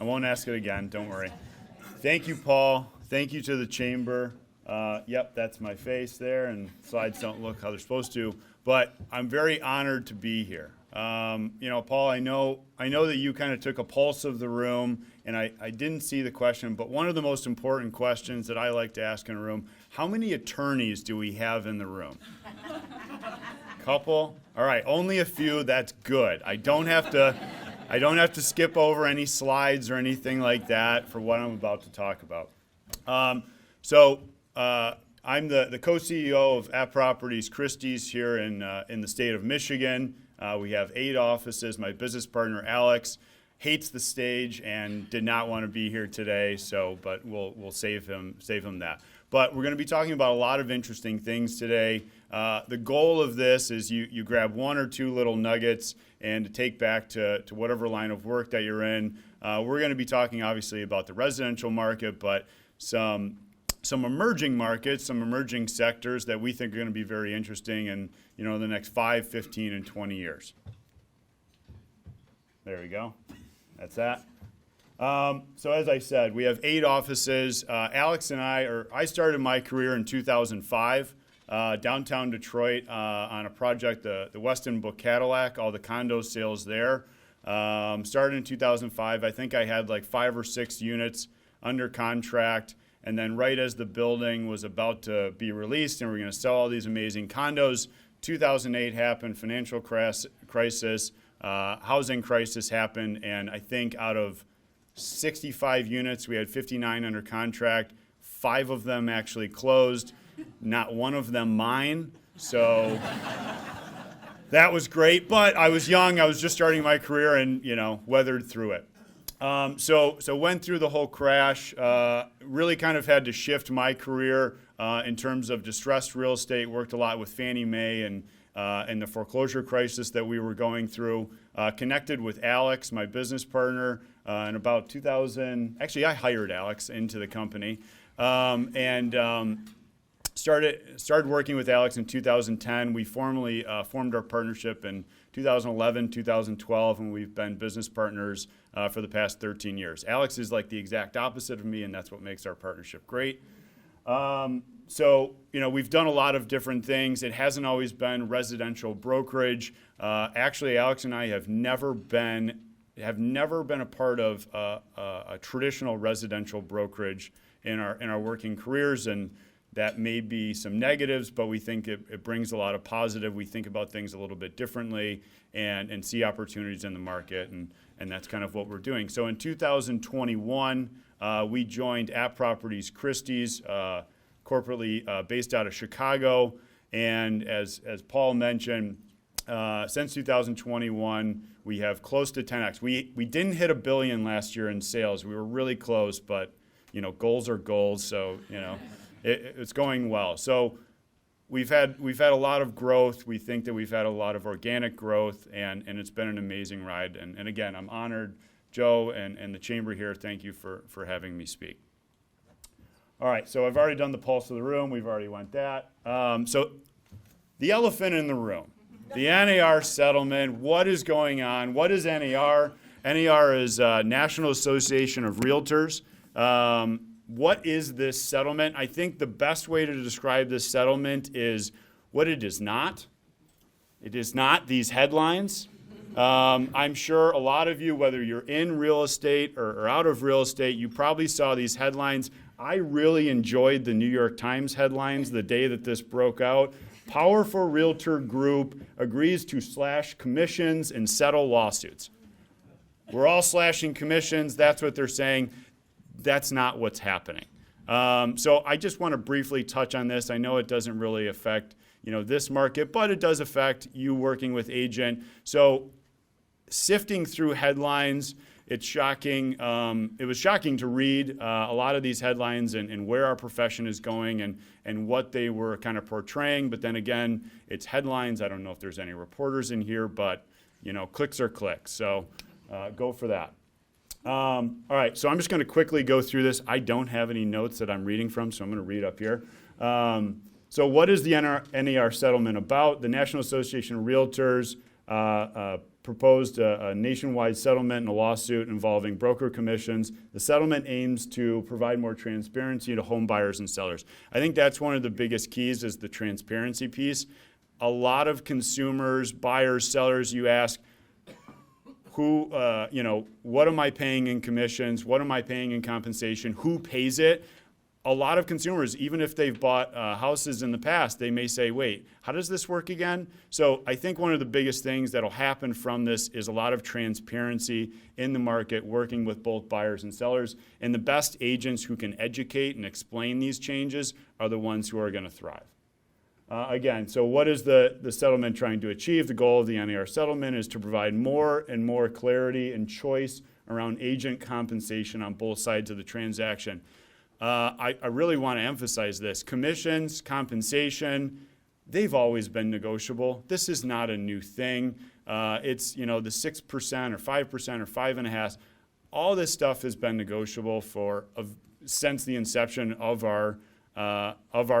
I won't ask it again. Don't worry. Thank you, Paul. Thank you to the chamber. Yep, that's my face there, and slides don't look how they're supposed to. But I'm very honored to be here. Paul, I know that you kind of took a pulse of the room, and I didn't see the question, but one of the most important questions that I like to ask in a room: how many attorneys do we have in the room? Couple? All right, only a few. That's good. I don't have to skip over any slides or anything like that for what I'm about to talk about. I'm the co-CEO of At Properties Christie's here in the state of Michigan. We have 8 offices. My business partner Alex hates the stage and did not want to be here today. But we'll save him that. But we're going to be talking about a lot of interesting things today. The goal of this is you grab 1 or 2 little nuggets and to take back to whatever line of work that you're in. We're going to be talking obviously about the residential market, but some emerging markets, some emerging sectors that we think are going to be very interesting in the next 5, 15, and 20 years. There we go. That's that. So as I said, we have 8 offices. Alex and I started my career in 2005, downtown Detroit, on a project, the Weston Book Cadillac, all the condo sales there. Started in 2005. I think I had like 5 or 6 units under contract. And then right as the building was about to be released and we're going to sell all these amazing condos, 2008 happened, financial crisis, housing crisis happened, and I think out of 65 units, we had 59 under contract. 5 of them actually closed, not one of them mine. So that was great, but I was young. I was just starting my career and, weathered through it. So went through the whole crash, really kind of had to shift my career in terms of distressed real estate, worked a lot with Fannie Mae and the foreclosure crisis that we were going through. Connected with Alex, my business partner, in about 2000. Actually, I hired Alex into the company, and started working with Alex in 2010. We formally formed our partnership in 2011, 2012, and we've been business partners for the past 13 years. Alex is like the exact opposite of me, and that's what makes our partnership great. So, we've done a lot of different things. It hasn't always been residential brokerage. Actually, Alex and I have never been a part of a traditional residential brokerage in our working careers, and that may be some negatives, but we think it brings a lot of positive. We think about things a little bit differently and see opportunities in the market, and that's kind of what we're doing. So in 2021, we joined App Properties Christie's, corporately based out of Chicago. And as Paul mentioned, since 2021, we have close to 10x. We didn't hit $1 billion last year in sales. We were really close, but goals are goals. So it's going well. So we've had a lot of growth. We think that we've had a lot of organic growth, and it's been an amazing ride. And again, I'm honored. Joe and the chamber here, thank you for having me speak. All right, so I've already done the pulse of the room. We've already went that. So the elephant in the room, the NAR settlement. What is going on? What is NAR? NAR is National Association of Realtors. What is this settlement? I think the best way to describe this settlement is what it is not. It is not these headlines. I'm sure a lot of you, whether you're in real estate or out of real estate, you probably saw these headlines. I really enjoyed the New York Times headlines the day that this broke out. Powerful realtor group agrees to slash commissions and settle lawsuits. We're all slashing commissions. That's what they're saying. That's not what's happening. So I just want to briefly touch on this. I know it doesn't really affect this market, but it does affect you working with agent. So sifting through headlines, it's shocking. It was shocking to read a lot of these headlines and where our profession is going and what they were kind of portraying. But then again, it's headlines. I don't know if there's any reporters in here, but clicks are clicks. So go for that. All right, so I'm just going to quickly go through this. I don't have any notes that I'm reading from, so I'm going to read up here. So what is the NAR settlement about? The National Association of Realtors proposed a nationwide settlement in a lawsuit involving broker commissions. The settlement aims to provide more transparency to home buyers and sellers. I think that's one of the biggest keys is the transparency piece. A lot of consumers, buyers, sellers, you ask, what am I paying in commissions? What am I paying in compensation? Who pays it? A lot of consumers, even if they've bought houses in the past, they may say, wait, how does this work again? So I think one of the biggest things that'll happen from this is a lot of transparency in the market, working with both buyers and sellers. And the best agents who can educate and explain these changes are the ones who are going to thrive. Again, so what is the settlement trying to achieve? The goal of the NAR settlement is to provide more and more clarity and choice around agent compensation on both sides of the transaction. I really want to emphasize this. Commissions, compensation, they've always been negotiable. This is not a new thing. It's, the 6% or 5% or 5.5%. All this stuff has been negotiable since the inception of our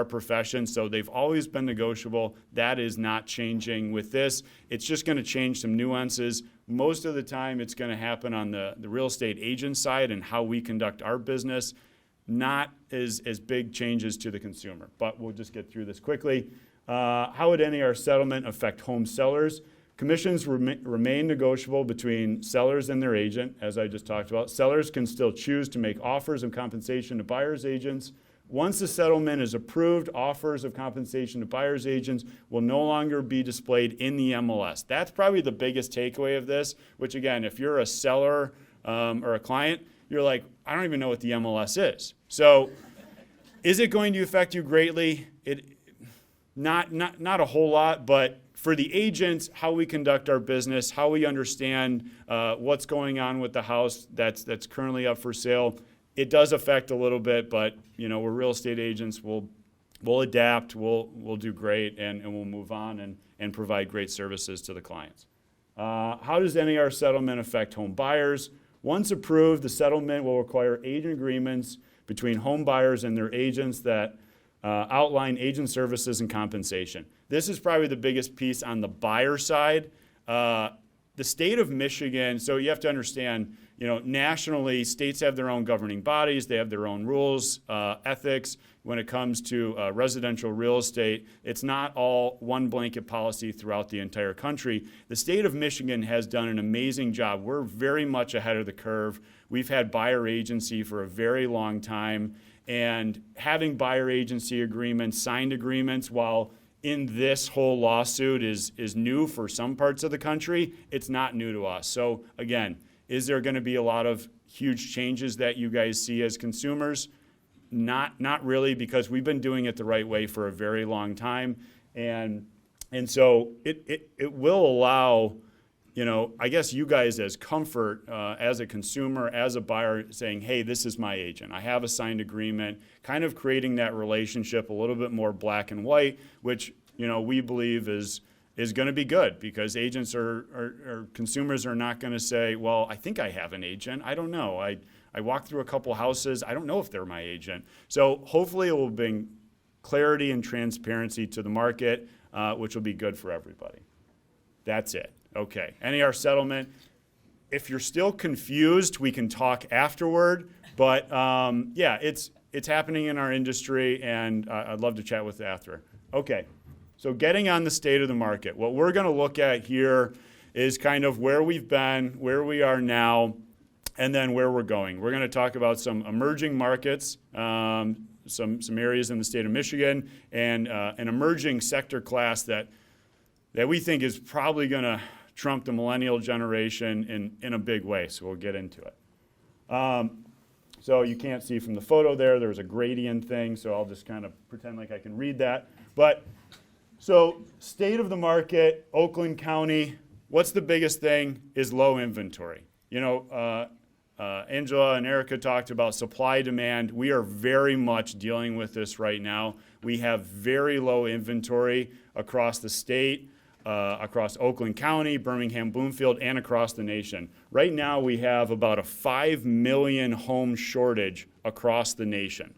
profession. So they've always been negotiable. That is not changing with this. It's just going to change some nuances. Most of the time, it's going to happen on the real estate agent side and how we conduct our business. Not as big changes to the consumer, but we'll just get through this quickly. How would NAR settlement affect home sellers? Commissions remain negotiable between sellers and their agent, as I just talked about. Sellers can still choose to make offers of compensation to buyer's agents. Once the settlement is approved, offers of compensation to buyer's agents will no longer be displayed in the MLS. That's probably the biggest takeaway of this, which again, if you're a seller or a client, you're like, I don't even know what the MLS is. So is it going to affect you greatly? Not a whole lot, but for the agents, how we conduct our business, how we understand what's going on with the house that's currently up for sale, it does affect a little bit, but we're real estate agents. We'll adapt. We'll do great, and we'll move on and provide great services to the clients. How does NAR settlement affect home buyers? Once approved, the settlement will require agent agreements between home buyers and their agents that outline agent services and compensation. This is probably the biggest piece on the buyer side. The state of Michigan, so you have to understand, nationally, states have their own governing bodies. They have their own rules, ethics. When it comes to residential real estate, it's not all one blanket policy throughout the entire country. The state of Michigan has done an amazing job. We're very much ahead of the curve. We've had buyer agency for a very long time, and having buyer agency agreements, signed agreements, while in this whole lawsuit is new for some parts of the country, it's not new to us. So again, is there going to be a lot of huge changes that you guys see as consumers? Not really, because we've been doing it the right way for a very long time, and so it will allow, I guess you guys as comfort as a consumer, as a buyer, saying, hey, this is my agent. I have a signed agreement, kind of creating that relationship a little bit more black and white, which we believe is going to be good, because agents or consumers are not going to say, well, I think I have an agent. I don't know. I walked through a couple houses. I don't know if they're my agent. So hopefully it will bring clarity and transparency to the market, which will be good for everybody. That's it. Okay. NAR settlement. If you're still confused, we can talk afterward. But yeah, it's happening in our industry, and I'd love to chat with you after. Okay. So getting on the state of the market. What we're going to look at here is kind of where we've been, where we are now, and then where we're going. We're going to talk about some emerging markets, some areas in the state of Michigan, and an emerging sector class that we think is probably going to trump the millennial generation in a big way. So we'll get into it. So you can't see from the photo there's a gradient thing, so I'll just kind of pretend like I can read that. But so state of the market, Oakland County, what's the biggest thing is low inventory. Angela and Erica talked about supply demand. We are very much dealing with this right now. We have very low inventory across the state, across Oakland County, Birmingham Bloomfield, and across the nation. Right now we have about a 5 million home shortage across the nation.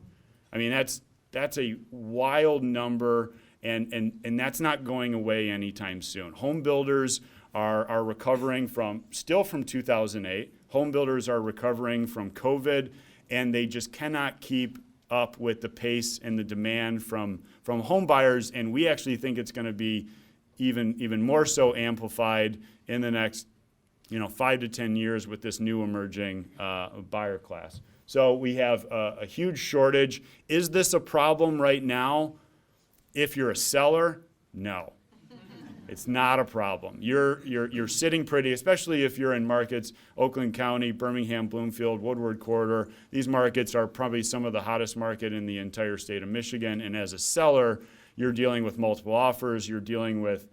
I mean, that's a wild number, and that's not going away anytime soon. Home builders are recovering from 2008. Home builders are recovering from COVID, and they just cannot keep up with the pace and the demand from home buyers, and we actually think it's going to be even more so amplified in the next 5 to 10 years with this new emerging buyer class. So we have a huge shortage. Is this a problem right now? If you're a seller, no. It's not a problem. You're sitting pretty, especially if you're in markets, Oakland County, Birmingham, Bloomfield, Woodward Corridor. These markets are probably some of the hottest market in the entire state of Michigan. And as a seller, you're dealing with multiple offers. You're dealing with,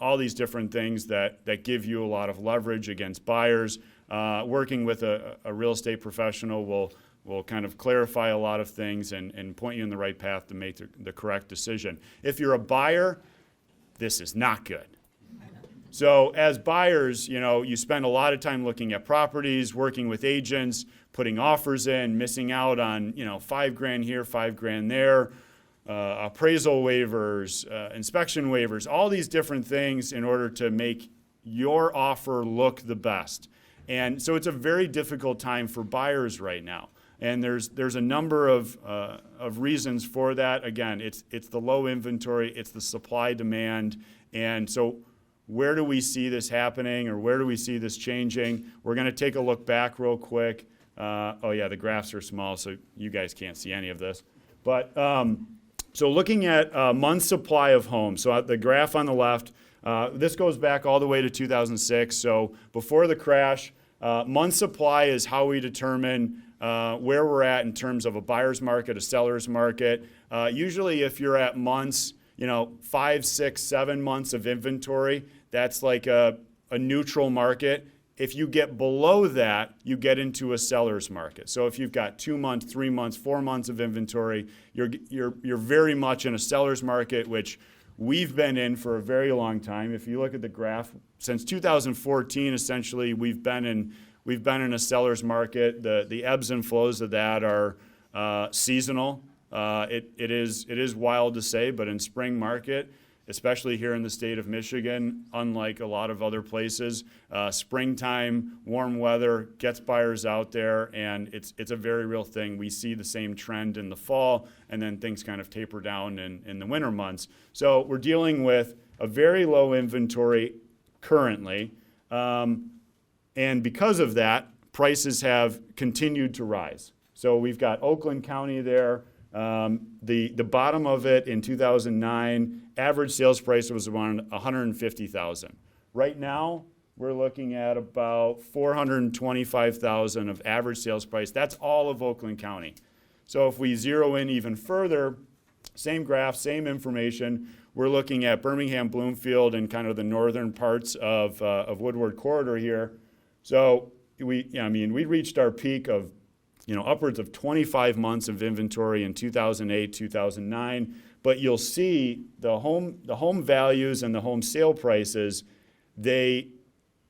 all these different things that give you a lot of leverage against buyers. Working with a real estate professional will kind of clarify a lot of things and point you in the right path to make the correct decision. If you're a buyer, this is not good. So as buyers, you spend a lot of time looking at properties, working with agents, putting offers in, missing out on, $5,000 here, $5,000 there, appraisal waivers, inspection waivers, all these different things in order to make your offer look the best. And so it's a very difficult time for buyers right now. And there's a number of reasons for that. Again, it's the low inventory, it's the supply demand, and so where do we see this happening, or where do we see this changing? We're going to take a look back real quick. The graphs are small, so you guys can't see any of this. But so looking at month supply of homes. So the graph on the left, this goes back all the way to 2006. So before the crash, month supply is how we determine where we're at in terms of a buyer's market, a seller's market. Usually if you're at months, 5, 6, 7 months of inventory. That's like a neutral market. If you get below that, you get into a seller's market. So if you've got 2 months, 3 months, 4 months of inventory, you're very much in a seller's market, which we've been in for a very long time. If you look at the graph, since 2014, essentially, we've been in a seller's market. The ebbs and flows of that are seasonal. It is wild to say, but in spring market, especially here in the state of Michigan, unlike a lot of other places, springtime, warm weather gets buyers out there, and it's a very real thing. We see the same trend in the fall, and then things kind of taper down in the winter months. So we're dealing with a very low inventory currently, and because of that, prices have continued to rise. So we've got Oakland County there. The bottom of it in 2009, average sales price was around $150,000. Right now, we're looking at about $425,000 of average sales price. That's all of Oakland County. So if we zero in even further, same graph, same information, we're looking at Birmingham Bloomfield and kind of the northern parts of Woodward Corridor here. So we reached our peak of upwards of 25 months of inventory in 2008, 2009. But you'll see the home values and the home sale prices, in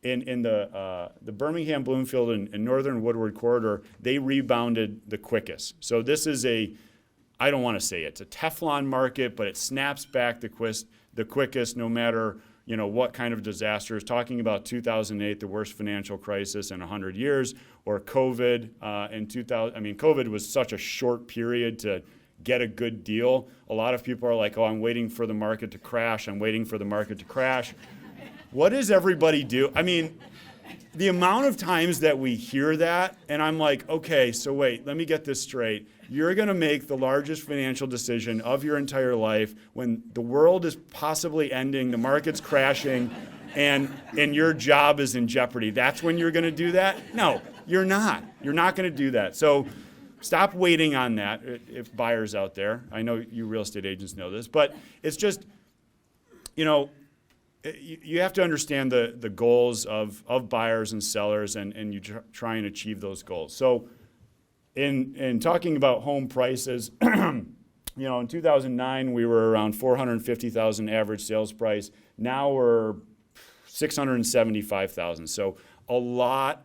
the Birmingham, Bloomfield, and northern Woodward Corridor, they rebounded the quickest. So this is I don't want to say it's a Teflon market, but it snaps back the quickest no matter what kind of disasters. Talking about 2008, the worst financial crisis in 100 years, or COVID in 2000. I mean, COVID was such a short period to get a good deal. A lot of people are like, oh, I'm waiting for the market to crash. I'm waiting for the market to crash. What does everybody do? I mean, the amount of times that we hear that, and I'm like, okay, so wait, let me get this straight. You're going to make the largest financial decision of your entire life when the world is possibly ending, the market's crashing, and your job is in jeopardy. That's when you're going to do that? No, you're not. You're not going to do that. So stop waiting on that if buyers out there. I know you real estate agents know this, but it's just, you have to understand the goals of buyers and sellers, and you try and achieve those goals. So in talking about home prices, in 2009 we were around $450,000 average sales price. Now we're $675,000. So a lot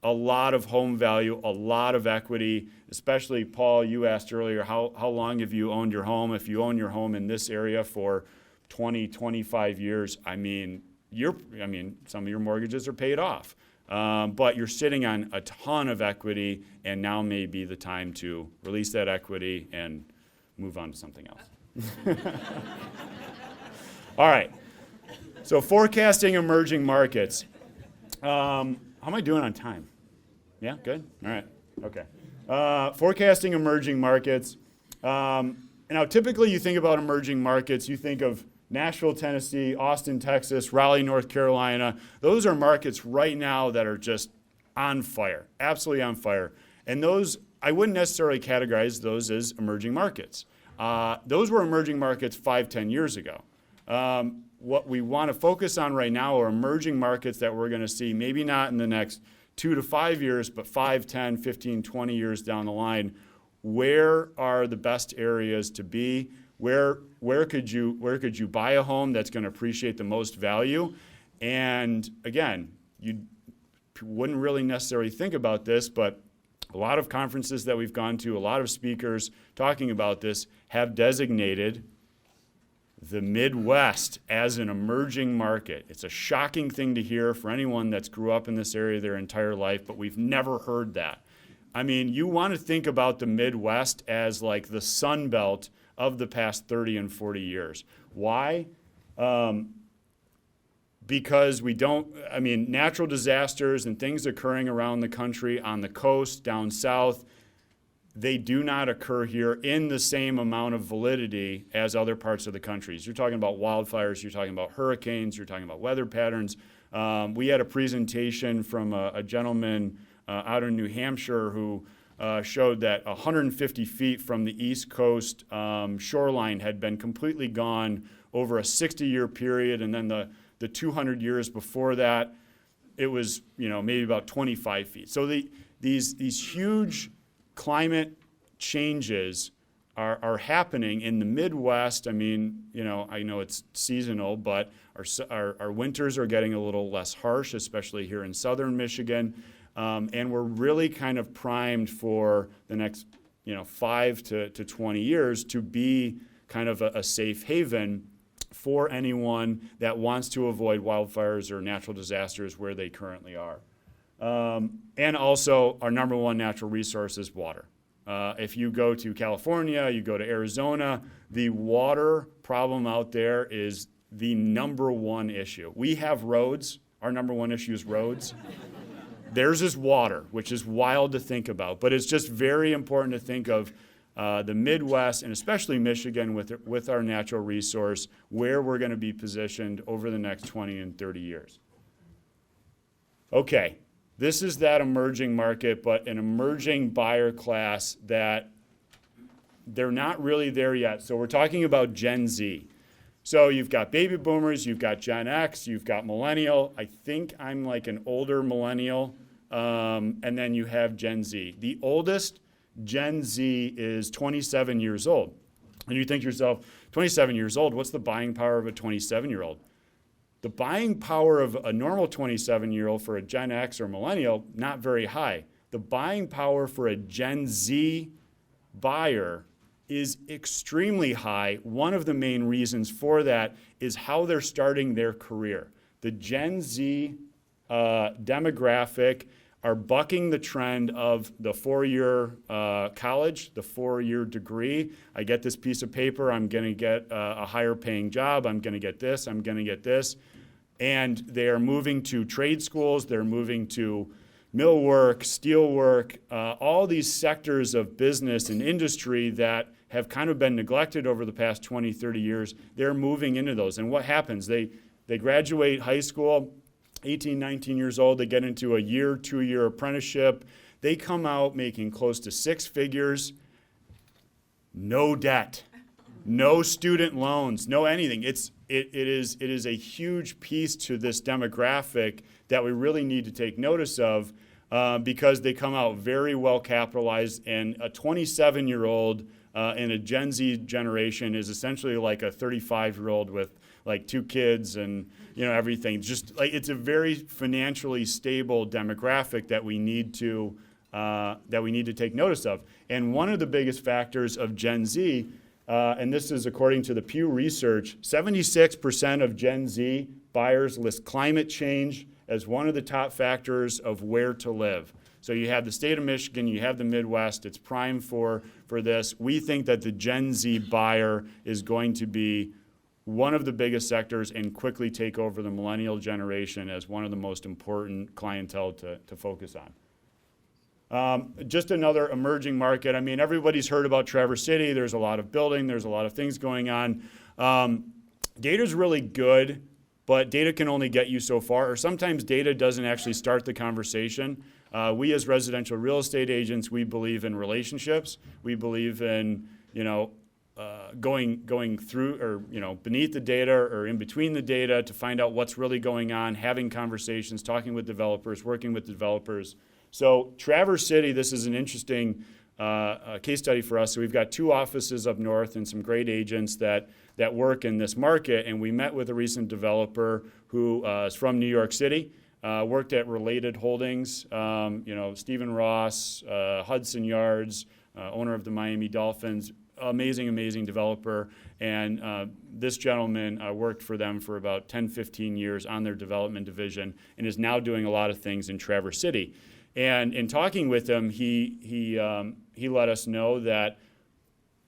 of home value, a lot of equity. Especially, Paul, you asked earlier, how long have you owned your home? If you own your home in this area for 20, 25 years, some of your mortgages are paid off. But you're sitting on a ton of equity, and now may be the time to release that equity and move on to something else. All right. So forecasting emerging markets. How am I doing on time? Yeah, good? All right. Okay. Forecasting emerging markets. Now, typically you think about emerging markets, you think of Nashville, Tennessee, Austin, Texas, Raleigh, North Carolina. Those are markets right now that are just on fire, absolutely on fire. And those, I wouldn't necessarily categorize those as emerging markets. Those were emerging markets 5-10 years ago. What we want to focus on right now are emerging markets that we're going to see, maybe not in the next 2 to 5 years, but 5, 10, 15, 20 years down the line. Where are the best areas to be? Where could you buy a home that's going to appreciate the most value? And again, you wouldn't really necessarily think about this, but a lot of conferences that we've gone to, a lot of speakers talking about this have designated the Midwest as an emerging market. It's a shocking thing to hear for anyone that's grew up in this area their entire life, but we've never heard that. I mean, you want to think about the Midwest as like the Sun Belt of the past 30 and 40 years. Why? Because natural disasters and things occurring around the country, on the coast, down south, they do not occur here in the same amount of validity as other parts of the country. You're talking about wildfires, you're talking about hurricanes, you're talking about weather patterns. We had a presentation from a gentleman out in New Hampshire who showed that 150 feet from the East Coast shoreline had been completely gone over a 60-year period, and then the 200 years before that, it was maybe about 25 feet. So these huge climate changes are happening in the Midwest. I mean, I know it's seasonal, but our winters are getting a little less harsh, especially here in southern Michigan. And we're really kind of primed for the next 5 to 20 years to be kind of a safe haven for anyone that wants to avoid wildfires or natural disasters where they currently are. And also, our number one natural resource is water. If you go to California, you go to Arizona, the water problem out there is the number one issue. We have roads. Our number one issue is roads. Theirs is water, which is wild to think about. But it's just very important to think of the Midwest, and especially Michigan with our natural resource, where we're going to be positioned over the next 20 and 30 years. Okay. This is that emerging market, but an emerging buyer class that they're not really there yet. So we're talking about Gen Z. So you've got baby boomers, you've got Gen X, you've got millennial. I think I'm like an older millennial. And then you have Gen Z. The oldest Gen Z is 27 years old. And you think to yourself, 27 years old, what's the buying power of a 27-year-old? The buying power of a normal 27-year-old for a Gen X or millennial, not very high. The buying power for a Gen Z buyer is extremely high. One of the main reasons for that is how they're starting their career. The Gen Z demographic are bucking the trend of the 4-year college, the 4-year degree. I get this piece of paper, I'm going to get a higher paying job, I'm going to get this, I'm going to get this. And they are moving to trade schools, they're moving to millwork, steelwork, all these sectors of business and industry that have kind of been neglected over the past 20, 30 years. They're moving into those. And what happens? They graduate high school, 18, 19 years old, they get into a 2-year apprenticeship. They come out making close to 6 figures, no debt, no student loans, no anything. It is a huge piece to this demographic that we really need to take notice of because they come out very well capitalized, and a 27-year-old in a Gen Z generation is essentially like a 35-year-old with like 2 kids and everything. Just like it's a very financially stable demographic that we need to take notice of. And one of the biggest factors of Gen Z, and this is according to the Pew Research, 76% of Gen Z buyers list climate change as one of the top factors of where to live. So you have the state of Michigan, you have the Midwest, it's prime for this. We think that the Gen Z buyer is going to be one of the biggest sectors and quickly take over the millennial generation as one of the most important clientele to focus on. Just another emerging market. I mean, everybody's heard about Traverse City. There's a lot of building. There's a lot of things going on. Data's really good, but data can only get you so far, or sometimes data doesn't actually start the conversation. We as residential real estate agents, we believe in relationships. We believe in, going through or, beneath the data or in between the data to find out what's really going on, having conversations, talking with developers, working with developers. So Traverse City, this is an interesting case study for us. So we've got 2 offices up north and some great agents that work in this market. And we met with a recent developer who is from New York City, worked at Related Holdings, Stephen Ross, Hudson Yards, owner of the Miami Dolphins. Amazing developer. And this gentleman worked for them for about 10, 15 years on their development division and is now doing a lot of things in Traverse City. And in talking with him, he let us know that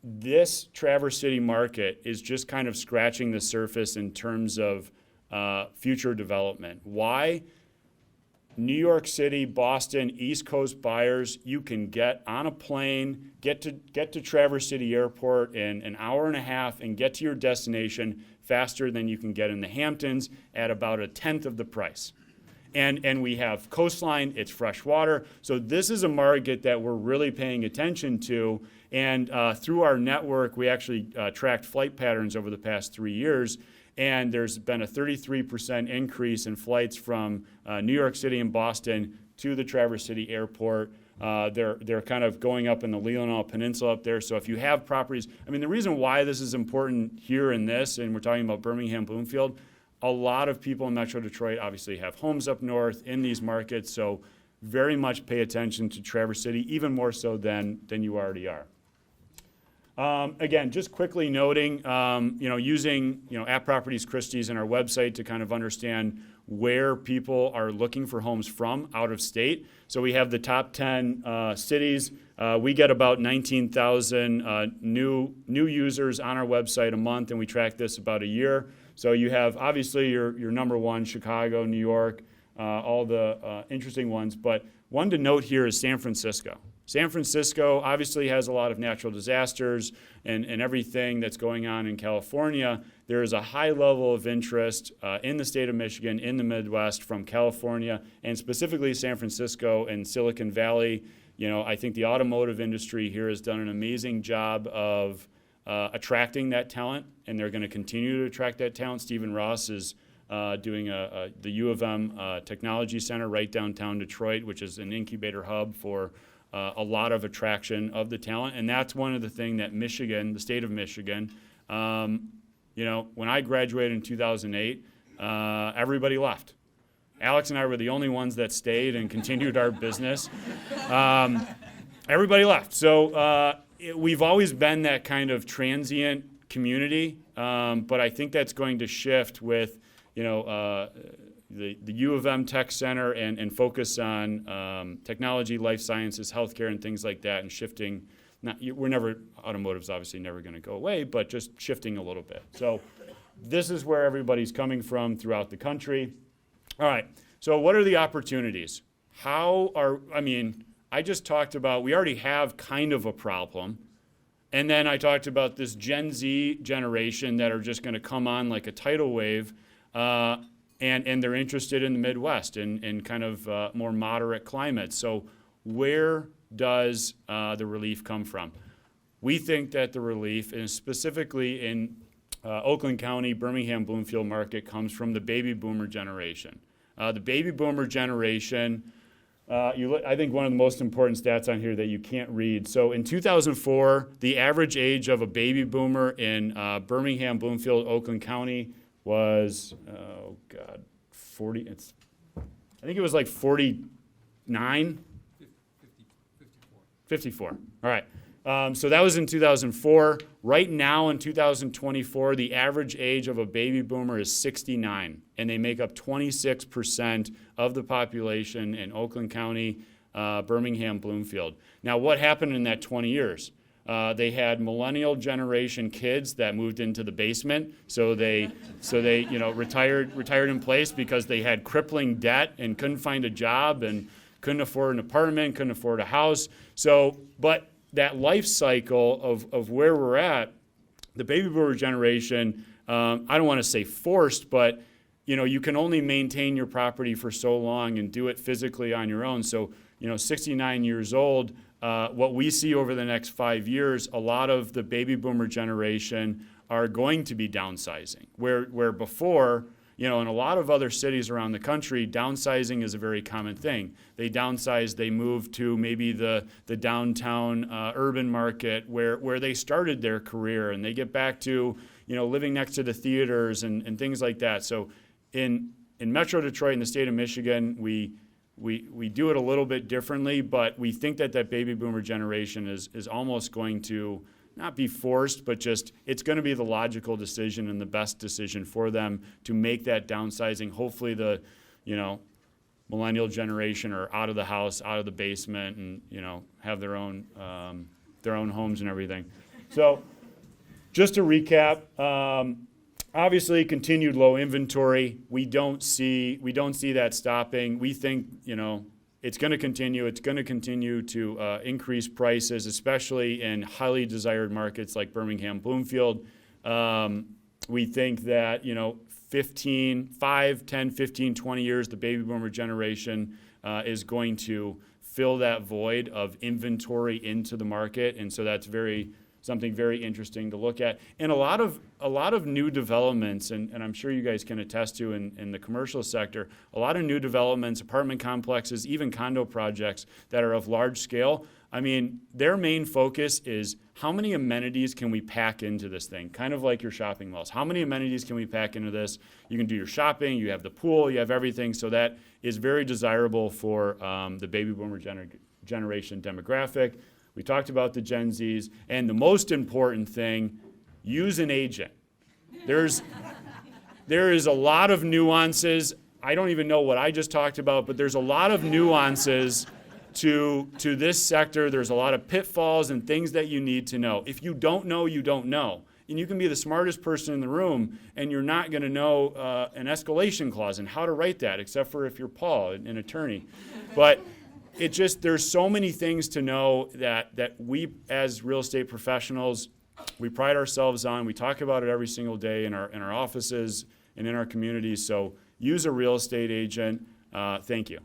this Traverse City market is just kind of scratching the surface in terms of future development. Why? New York City, Boston, East Coast buyers, you can get on a plane, get to Traverse City Airport in an hour and a half and get to your destination faster than you can get in the Hamptons at about a tenth of the price. And we have coastline, it's fresh water. So this is a market that we're really paying attention to. And through our network, we actually tracked flight patterns over the past 3 years. And there's been a 33% increase in flights from New York City and Boston to the Traverse City Airport. They're kind of going up in the Leelanau Peninsula up there. So if you have properties, I mean, the reason why this is important here in this, and we're talking about Birmingham Bloomfield, a lot of people in Metro Detroit obviously have homes up north in these markets. So very much pay attention to Traverse City, even more so than you already are. Again, just quickly noting, using, App Properties Christie's and our website to kind of understand where people are looking for homes from out of state. So we have the top 10 cities. We get about 19,000 new users on our website a month, and we track this about a year. So you have, obviously, your number one, Chicago, New York, all the interesting ones. But one to note here is San Francisco. San Francisco obviously has a lot of natural disasters and everything that's going on in California. There is a high level of interest in the state of Michigan, in the Midwest, from California, and specifically San Francisco and Silicon Valley. I think the automotive industry here has done an amazing job of attracting that talent, and they're going to continue to attract that talent. Stephen Ross is doing the U of M Technology Center right downtown Detroit, which is an incubator hub for a lot of attraction of the talent. And that's one of the things that Michigan, the state of Michigan, when I graduated in 2008, everybody left. Alex and I were the only ones that stayed and continued our business. Everybody left. So we've always been that kind of transient community, but I think that's going to shift with, the U of M Tech Center and focus on technology, life sciences, healthcare, and things like that, and shifting. Automotive's obviously never going to go away, but just shifting a little bit. So this is where everybody's coming from throughout the country. All right, so what are the opportunities? I just talked about, we already have kind of a problem. And then I talked about this Gen Z generation that are just going to come on like a tidal wave. And they're interested in the Midwest and kind of more moderate climates. So where does the relief come from? We think that the relief, and specifically in Oakland County, Birmingham Bloomfield market, comes from the baby boomer generation. The baby boomer generation, I think one of the most important stats on here that you can't read. So in 2004, the average age of a baby boomer in Birmingham, Bloomfield, Oakland County was 40. I think it was like 49. 54. All right. So that was in 2004. Right now in 2024, the average age of a baby boomer is 69, and they make up 26% of the population in Oakland County, Birmingham, Bloomfield. Now, what happened in that 20 years? They had millennial generation kids that moved into the basement, so they retired in place because they had crippling debt and couldn't find a job and couldn't afford an apartment, couldn't afford a house. But that life cycle of where we're at, the baby boomer generation, I don't want to say forced, but you can only maintain your property for so long and do it physically on your own. So 69 years old. What we see over the next 5 years, a lot of the baby boomer generation are going to be downsizing. Where before, in a lot of other cities around the country, downsizing is a very common thing. They downsize, they move to maybe the downtown urban market where they started their career, and they get back to living next to the theaters and things like that. So in Metro Detroit, in the state of Michigan, we do it a little bit differently, but we think that baby boomer generation is almost going to not be forced, but just it's going to be the logical decision and the best decision for them to make that downsizing. Hopefully the millennial generation are out of the house, out of the basement, and have their own homes and everything. So just to recap, obviously, continued low inventory. We don't see that stopping. We think it's going to continue. It's going to continue to increase prices, especially in highly desired markets like Birmingham, Bloomfield. We think that 5, 10, 15, 20 years, the baby boomer generation is going to fill that void of inventory into the market. And so that's something very interesting to look at. And a lot of new developments, and I'm sure you guys can attest to in the commercial sector, a lot of new developments, apartment complexes, even condo projects that are of large scale. I mean, their main focus is how many amenities can we pack into this thing? Kind of like your shopping malls. How many amenities can we pack into this? You can do your shopping, you have the pool, you have everything. So that is very desirable for the baby boomer generation demographic. We talked about the Gen Zs. And the most important thing, use an agent. There is a lot of nuances. I don't even know what I just talked about, but there's a lot of nuances to this sector. There's a lot of pitfalls and things that you need to know. If you don't know, you don't know. And you can be the smartest person in the room, and you're not going to know an escalation clause and how to write that, except for if you're Paul, an attorney. But there's so many things to know that we, as real estate professionals, we pride ourselves on. We talk about it every single day in our offices and in our communities. So use a real estate agent. Thank you.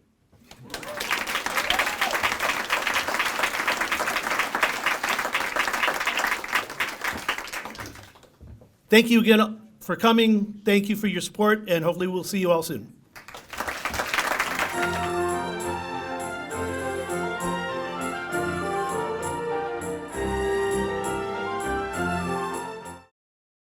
Thank you again for coming. Thank you for your support, and hopefully we'll see you all soon.